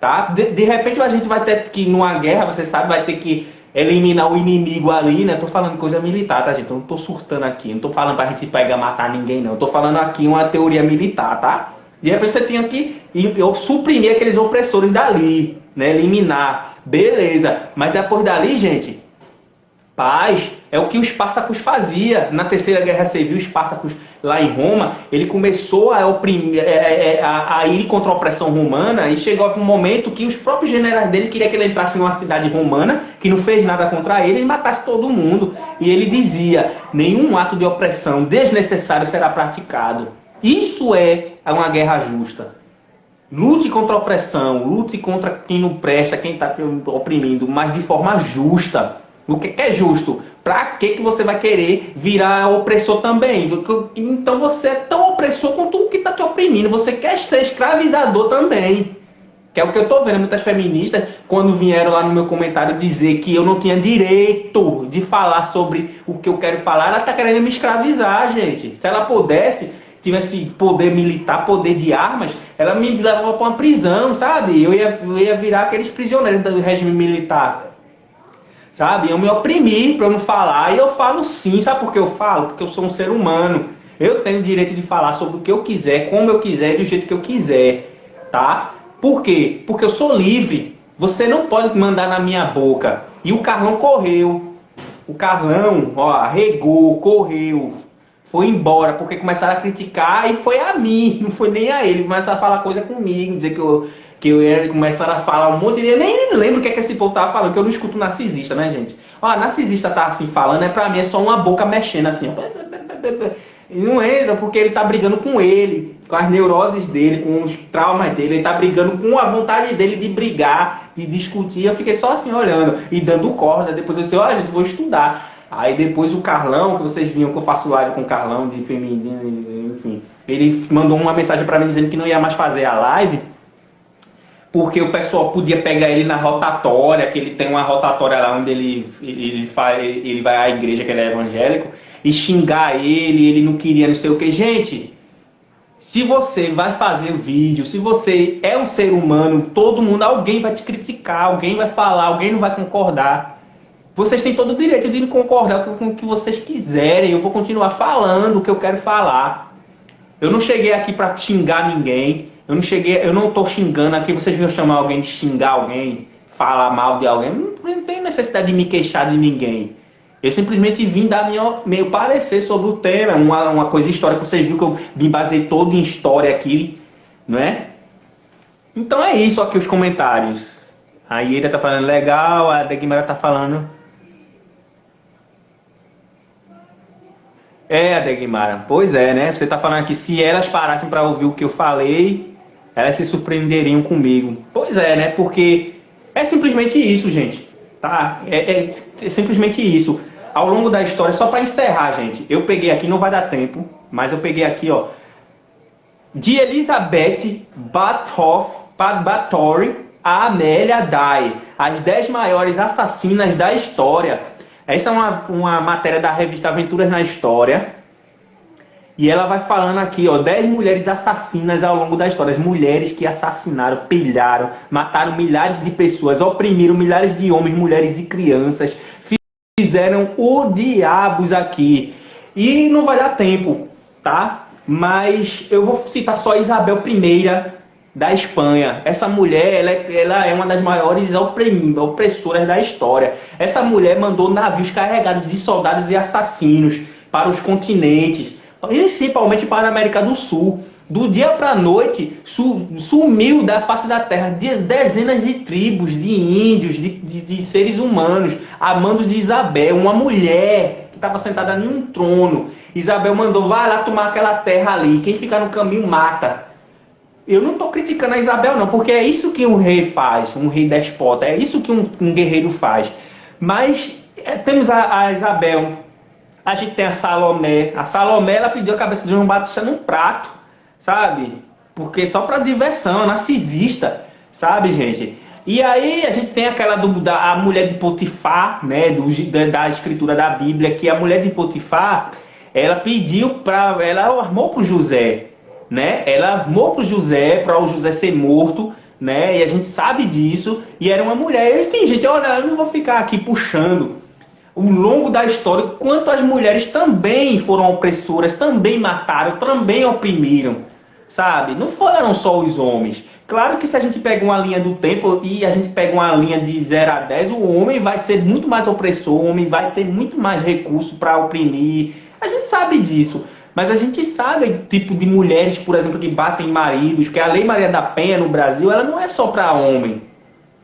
Tá? De repente a gente vai ter que, numa guerra, você sabe, vai ter que eliminar o inimigo ali, né? Tô falando coisa militar, tá, gente? Eu não tô surtando aqui, não tô falando pra gente pegar, matar ninguém, não. Eu tô falando aqui uma teoria militar, tá? De repente você tinha que eu suprimir aqueles opressores dali, né? Eliminar. Beleza. Mas depois dali, gente, paz é o que o Espartacus fazia. Na Terceira Guerra Civil, o Espartacus, lá em Roma, ele começou a oprimir, a ir contra a opressão romana, e chegou um momento que os próprios generais dele queriam que ele entrasse numa cidade romana, que não fez nada contra ele, e matasse todo mundo. E ele dizia, nenhum ato de opressão desnecessário será praticado. Isso é uma guerra justa. Lute contra a opressão, lute contra quem não presta, quem está oprimindo, mas de forma justa. O que é justo? Pra que você vai querer virar opressor também? Então você é tão opressor quanto o que está te oprimindo. Você quer ser escravizador também. Que é o que eu estou vendo muitas feministas, quando vieram lá no meu comentário dizer que eu não tinha direito de falar sobre o que eu quero falar, ela está querendo me escravizar, gente. Se ela pudesse, tivesse poder militar, poder de armas, ela me levava para uma prisão, sabe? Eu ia virar aqueles prisioneiros do regime militar. Sabe? Eu me oprimir para eu não falar. E eu falo sim. Sabe por que eu falo? Porque eu sou um ser humano. Eu tenho o direito de falar sobre o que eu quiser, como eu quiser e do jeito que eu quiser. Tá? Por quê? Porque eu sou livre. Você não pode mandar na minha boca. E o Carlão correu. O Carlão, ó, arregou, correu. Foi embora porque começaram a criticar e foi a mim. Não foi nem a ele. Começaram a falar coisa comigo. Dizer que eu ia começar a falar um monte de... Eu nem lembro o que é que esse povo tava falando, que eu não escuto narcisista, né, gente? Ó, narcisista tá assim falando, pra mim é só uma boca mexendo assim. E não entra porque ele tá brigando com ele, com as neuroses dele, com os traumas dele. Ele tá brigando com a vontade dele de brigar, de discutir. Eu fiquei só assim olhando e dando corda. Depois eu disse, ó, gente, vou estudar. Aí depois o Carlão, que vocês viram que eu faço live com o Carlão de feminino, enfim, ele mandou uma mensagem pra mim dizendo que não ia mais fazer a live, porque o pessoal podia pegar ele na rotatória, que ele tem uma rotatória lá onde ele vai à igreja, que ele é evangélico, e xingar ele não queria não sei o que. Gente, se você vai fazer vídeo, se você é um ser humano, todo mundo, alguém vai te criticar, alguém vai falar, alguém não vai concordar. Vocês têm todo o direito de concordar com o que vocês quiserem, eu vou continuar falando o que eu quero falar. Eu não cheguei aqui para xingar ninguém. Eu não tô xingando aqui. Vocês viram chamar alguém de xingar alguém, falar mal de alguém. Não tem necessidade de me queixar de ninguém. Eu simplesmente vim dar meu parecer sobre o tema, uma coisa histórica. Vocês viram que eu me baseei todo em história aqui, não é? Então é isso aqui os comentários. A Ira tá falando legal, a Degmara tá falando... É, Degmara, pois é, né? Você tá falando que se elas parassem para ouvir o que eu falei, elas se surpreenderiam comigo. Pois é, né? Porque é simplesmente isso, gente. Tá? É simplesmente isso. Ao longo da história, só para encerrar, gente, eu peguei aqui, não vai dar tempo, mas eu peguei aqui, ó, de Elizabeth Báthory a Amélia Day, as 10 maiores assassinas da história. Essa é uma matéria da revista Aventuras na História. E ela vai falando aqui, ó, 10 mulheres assassinas ao longo da história. As mulheres que assassinaram, pilharam, mataram milhares de pessoas, oprimiram milhares de homens, mulheres e crianças. Fizeram o diabos aqui. E não vai dar tempo, tá? Mas eu vou citar só Isabel I da Espanha. Essa mulher, ela é uma das maiores opressoras da história. Essa mulher mandou navios carregados de soldados e assassinos para os continentes, principalmente para a América do Sul. Do dia para a noite, sumiu da face da terra dezenas de tribos, de índios, de seres humanos, a mando de Isabel, uma mulher que estava sentada em um trono. Isabel mandou, vai lá tomar aquela terra ali, quem ficar no caminho mata. Eu não estou criticando a Isabel não, porque é isso que um rei faz, um rei despota, é isso que um guerreiro faz. Mas temos a Isabel, a gente tem a Salomé. A Salomé, ela pediu a cabeça de João Batista num prato, sabe? Porque só para diversão, narcisista, sabe, gente? E aí a gente tem aquela a mulher de Potifar, né, da escritura da Bíblia, que a mulher de Potifar, ela pediu ela armou para o José, né? Ela armou para o José ser morto, né? E a gente sabe disso. E era uma mulher. Enfim, gente, olha, eu não vou ficar aqui puxando ao longo da história quanto as mulheres também foram opressoras, também mataram, também oprimiram, sabe? Não foram só os homens. Claro que se a gente pega uma linha do tempo e a gente pega uma linha de 0 a 10, o homem vai ser muito mais opressor, o homem vai ter muito mais recurso para oprimir. A gente sabe disso. Mas a gente sabe o tipo de mulheres, por exemplo, que batem maridos, que a Lei Maria da Penha no Brasil, ela não é só para homem.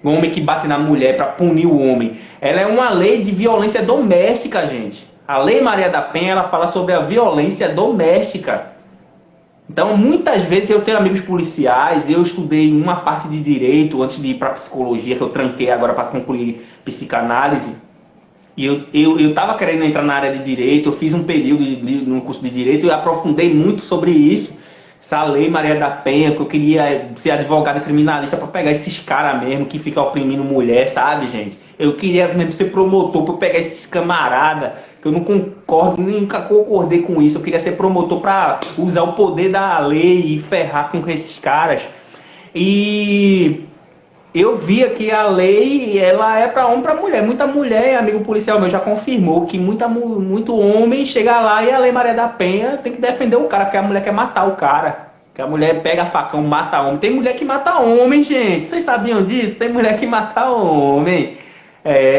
O homem que bate na mulher para punir o homem. Ela é uma lei de violência doméstica, gente. A Lei Maria da Penha, ela fala sobre a violência doméstica. Então, muitas vezes eu tenho amigos policiais, eu estudei uma parte de direito antes de ir para psicologia, que eu tranquei agora para concluir psicanálise. E eu estava querendo entrar na área de direito, eu fiz um período no curso de direito e aprofundei muito sobre isso. Essa Lei Maria da Penha, que eu queria ser advogado criminalista para pegar esses caras mesmo que ficam oprimindo mulher, sabe, gente? Eu queria mesmo ser promotor para pegar esses camaradas, que eu não concordo, nunca concordei com isso. Eu queria ser promotor para usar o poder da lei e ferrar com esses caras. E eu via que a lei, ela é para homem e para mulher. Muita mulher, amigo policial meu já confirmou que muito homem chega lá e a Lei Maria da Penha tem que defender o cara, porque a mulher quer matar o cara. Que a mulher pega facão, mata homem. Tem mulher que mata homem, gente. Vocês sabiam disso? Tem mulher que mata homem.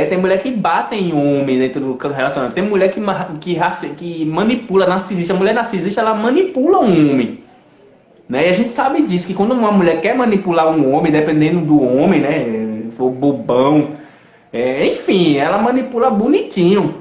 Tem mulher que bate em homem dentro do relacionamento. Tem mulher que manipula, narcisista. A mulher narcisista, ela manipula um homem. Né? E a gente sabe disso, que quando uma mulher quer manipular um homem, dependendo do homem, né, for bobão, enfim, ela manipula bonitinho,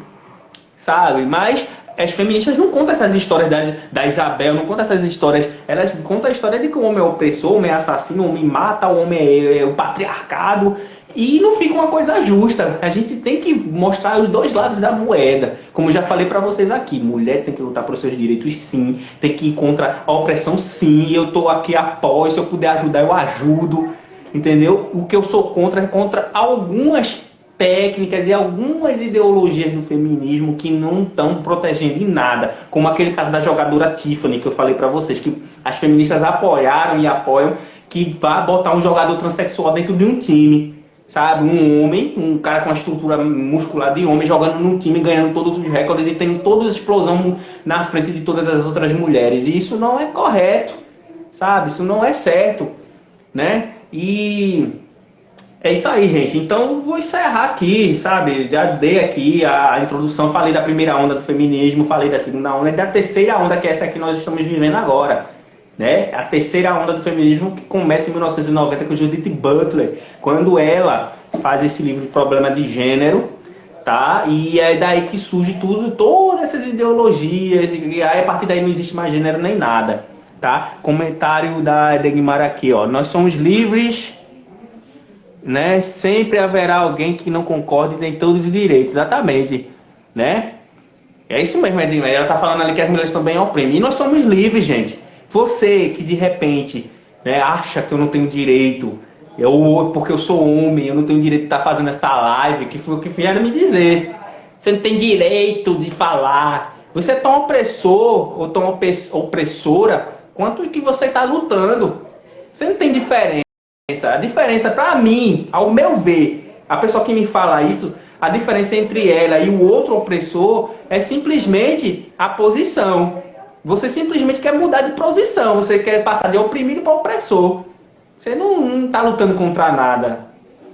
sabe? Mas as feministas não contam essas histórias da Isabel, não contam essas histórias, elas contam a história de que o homem é opressor, o homem é assassino, o homem mata, o homem é o patriarcado. E não fica uma coisa justa. A gente tem que mostrar os dois lados da moeda. Como eu já falei pra vocês aqui, mulher tem que lutar pelos seus direitos, sim. Tem que ir contra a opressão, sim. Eu tô aqui, apoio. Se eu puder ajudar, eu ajudo. Entendeu? O que eu sou contra é contra algumas técnicas e algumas ideologias do feminismo que não estão protegendo em nada. Como aquele caso da jogadora Tiffany, que eu falei pra vocês, que as feministas apoiaram e apoiam que vá botar um jogador transexual dentro de um time. Sabe, um homem, um cara com uma estrutura muscular de homem jogando num time, ganhando todos os recordes e tendo toda a explosão na frente de todas as outras mulheres. E isso não é correto, sabe? Isso não é certo, né? E É isso aí, gente. Então, vou encerrar aqui, sabe? Já dei aqui a introdução, falei da primeira onda do feminismo, falei da segunda onda e da terceira onda, que é essa que nós estamos vivendo agora. Né? A terceira onda do feminismo que começa em 1990 com Judith Butler, quando ela faz esse livro de problema de gênero, tá? E é daí que surge tudo, todas essas ideologias, e aí a partir daí não existe mais gênero nem nada, tá? Comentário da Edegmar aqui, ó. Nós somos livres, né? Sempre haverá alguém que não concorde e tem todos os direitos, exatamente, né? É isso mesmo, Edegmar. Ela tá falando ali que as mulheres também oprimem. E nós somos livres, gente. Você que de repente, né, acha que eu não tenho direito, porque eu sou homem, eu não tenho direito de estar fazendo essa live, que foi o que vieram me dizer. Você não tem direito de falar. Você é tão opressor ou tão opressora quanto que você está lutando. Você não tem diferença. A diferença, para mim, ao meu ver, a pessoa que me fala isso, a diferença entre ela e o outro opressor é simplesmente a posição. Você simplesmente quer mudar de posição, você quer passar de oprimido para opressor. Você não está lutando contra nada,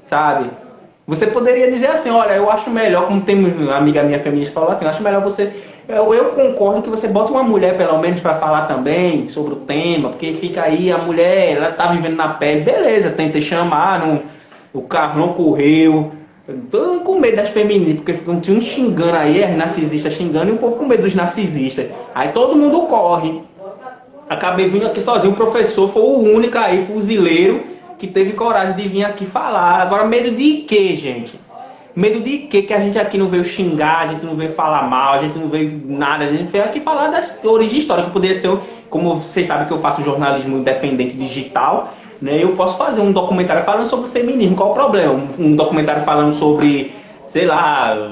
sabe? Você poderia dizer assim, olha, eu acho melhor, como tem uma amiga minha feminista que falou assim, eu acho melhor você... Eu concordo que você bota uma mulher, pelo menos, para falar também sobre o tema, porque fica aí, a mulher, ela tá vivendo na pele, beleza, tenta chamar, o carro não correu... Tô com medo das feministas, porque ficam uns xingando aí, as narcisistas xingando, e o povo com medo dos narcisistas. Aí todo mundo corre. Acabei vindo aqui sozinho, o professor foi o único aí, fuzileiro, que teve coragem de vir aqui falar. Agora, medo de quê, gente? Medo de quê? Que a gente aqui não veio xingar, a gente não veio falar mal, a gente não veio nada, a gente veio aqui falar das origens históricas, que poderia ser, como vocês sabem que eu faço jornalismo independente digital, né? Eu posso fazer um documentário falando sobre feminismo, qual o problema? Um documentário falando sobre, sei lá,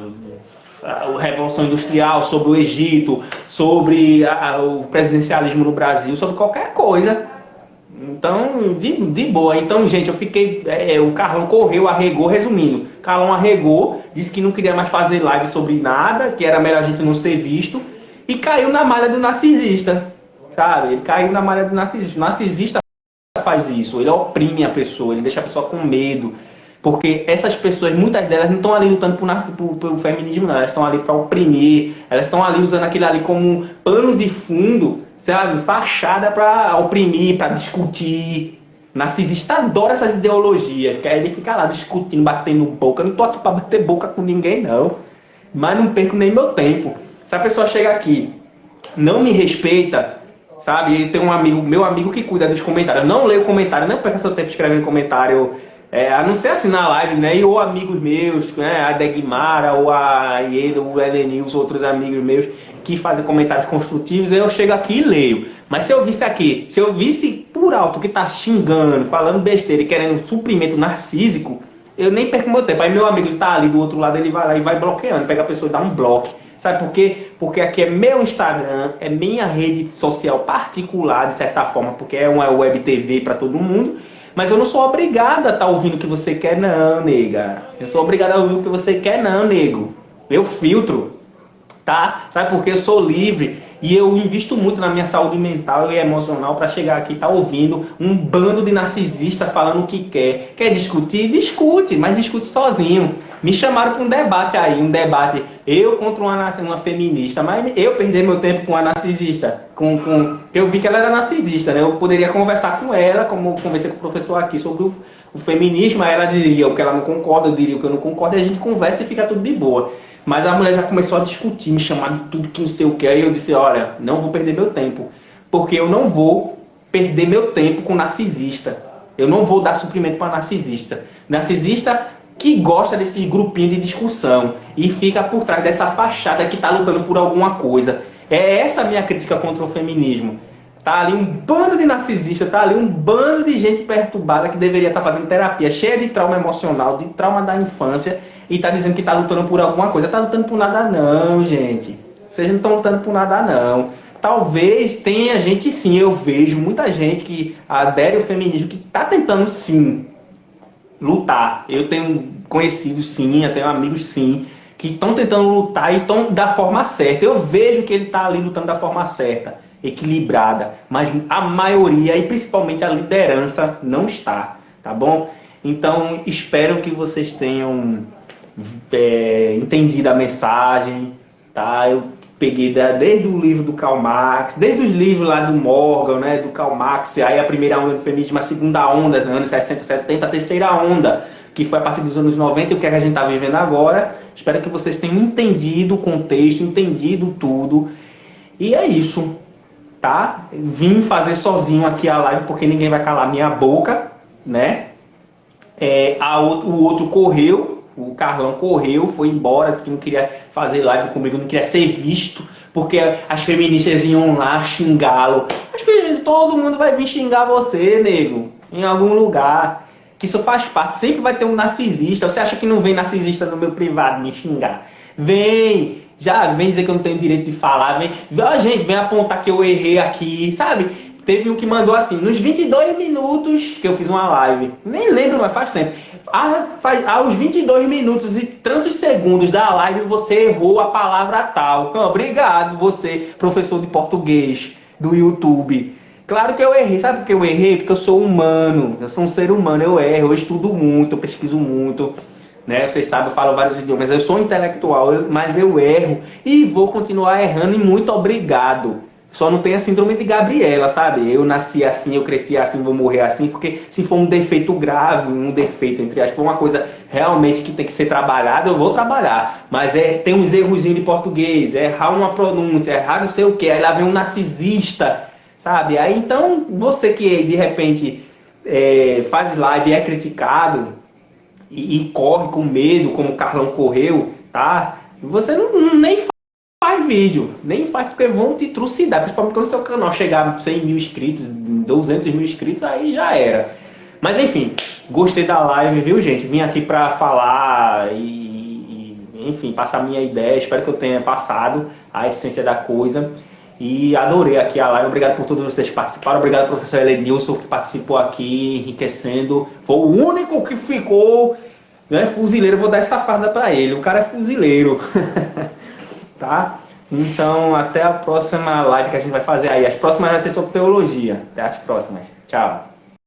a Revolução Industrial, sobre o Egito, sobre o presidencialismo no Brasil, sobre qualquer coisa. Então, de boa. Então, gente, eu fiquei... o Carlão correu, arregou, resumindo. Carlão arregou, disse que não queria mais fazer live sobre nada, que era melhor a gente não ser visto, e caiu na malha do narcisista, sabe? Ele caiu na malha do narcisista. O narcisista faz isso, ele oprime a pessoa, ele deixa a pessoa com medo, porque essas pessoas, muitas delas não estão ali lutando pelo feminismo, não. Elas estão ali para oprimir, elas estão ali usando aquilo ali como um pano de fundo, sabe, fachada para oprimir, para discutir. Narcisista adora essas ideologias, que aí ele fica lá discutindo, batendo boca. Eu não tô aqui para bater boca com ninguém, não, mas não perco nem meu tempo. Se a pessoa chega aqui, não me respeita, sabe? E tem um amigo, meu amigo que cuida dos comentários. Eu não leio comentário, não perca seu tempo escrevendo comentário, a não ser assim na live, né? E ou amigos meus, né? A Degmara, ou a Ieda, o Elenils, outros amigos meus que fazem comentários construtivos, eu chego aqui e leio. Mas se eu visse aqui, se eu visse por alto que tá xingando, falando besteira e querendo um suprimento narcísico, eu nem perco meu tempo. Aí meu amigo, ele tá ali do outro lado, ele vai lá e vai bloqueando, pega a pessoa e dá um bloco. Sabe por quê? Porque aqui é meu Instagram, é minha rede social particular, de certa forma, porque é uma web TV para todo mundo. Mas eu não sou obrigado a estar ouvindo o que você quer, não, nega. Eu sou obrigado a ouvir o que você quer, não, nego. Eu filtro, tá? Sabe por quê? Eu sou livre e eu invisto muito na minha saúde mental e emocional para chegar aqui e estar ouvindo um bando de narcisistas falando o que quer. Quer discutir? Discute, mas discute sozinho. Me chamaram para um debate aí, eu contra uma feminista, mas eu perdi meu tempo com a narcisista, eu vi que ela era narcisista, né? Eu poderia conversar com ela, como conversei com o professor aqui sobre o feminismo, aí ela diria o que ela não concorda, eu diria o que eu não concordo, e a gente conversa e fica tudo de boa. Mas a mulher já começou a discutir, me chamar de tudo que não sei o que, aí eu disse, olha, não vou perder meu tempo, porque eu não vou perder meu tempo com narcisista, eu não vou dar suprimento para narcisista. Narcisista que gosta desses grupinhos de discussão e fica por trás dessa fachada que está lutando por alguma coisa. É essa a minha crítica contra o feminismo. Tá ali um bando de narcisistas, tá ali um bando de gente perturbada que deveria estar fazendo terapia, cheia de trauma emocional, de trauma da infância, e tá dizendo que tá lutando por alguma coisa. Tá lutando por nada não, gente. Vocês não estão lutando por nada não. Talvez tenha gente sim, eu vejo muita gente que adere ao feminismo, que tá tentando sim lutar. Eu tenho conhecidos sim, eu tenho amigos sim, que estão tentando lutar e estão da forma certa. Eu vejo que ele está ali lutando da forma certa, equilibrada, mas a maioria, e principalmente a liderança, não está, tá bom? Então, espero que vocês tenham entendido a mensagem, tá? Eu peguei desde o livro do Karl Marx, desde os livros lá do Morgan, né, do Karl Marx, aí a primeira onda do feminismo, a segunda onda, nos anos 60, 70, a terceira onda, que foi a partir dos anos 90, e o que a gente está vivendo agora. Espero que vocês tenham entendido o contexto, entendido tudo. E é isso, tá? Vim fazer sozinho aqui a live, porque ninguém vai calar minha boca, né? O outro correu, o Carlão correu, foi embora, disse que não queria fazer live comigo, não queria ser visto, porque as feministas iam lá xingá-lo. Acho que todo mundo vai vir xingar você, nego, em algum lugar. Que isso faz parte, sempre vai ter um narcisista. Você acha que não vem narcisista no meu privado me xingar? Vem, já vem dizer que eu não tenho direito de falar, vem, gente, vem apontar que eu errei aqui, sabe? Teve um que mandou assim, nos 22 minutos que eu fiz uma live, nem lembro, mas faz tempo, aos 22 minutos e tantos segundos da live você errou a palavra tal. Então, obrigado você, professor de português do YouTube. Claro que eu errei, sabe por que eu errei? Porque eu sou humano, eu sou um ser humano, eu erro, eu estudo muito, eu pesquiso muito, né? Vocês sabem, eu falo vários idiomas, eu sou intelectual, mas eu erro e vou continuar errando, e muito obrigado. Só não tem a síndrome de Gabriela, sabe? Eu nasci assim, eu cresci assim, vou morrer assim, porque se for um defeito grave, um defeito, entre aspas, uma coisa realmente que tem que ser trabalhada, eu vou trabalhar. Mas tem uns errozinhos de português, errar uma pronúncia, errar não sei o que, aí lá vem um narcisista, sabe? Aí então, você que de repente faz live e é criticado e corre com medo, como o Carlão correu, tá? Você nem faz vídeo, nem faz, porque vão te trucidar, principalmente quando o seu canal chegar a 100 mil inscritos, 200 mil inscritos, aí já era. Mas enfim, gostei da live, viu, gente? Vim aqui pra falar enfim, passar minha ideia, espero que eu tenha passado a essência da coisa. E adorei aqui a live, obrigado por todos vocês que participaram, obrigado ao professor Helenilson que participou aqui, enriquecendo. Foi o único que ficou, né, fuzileiro, eu vou dar essa farda pra ele, o cara é fuzileiro. Tá? Então, até a próxima live que a gente vai fazer aí. As próximas vai ser sobre teologia. Até as próximas. Tchau.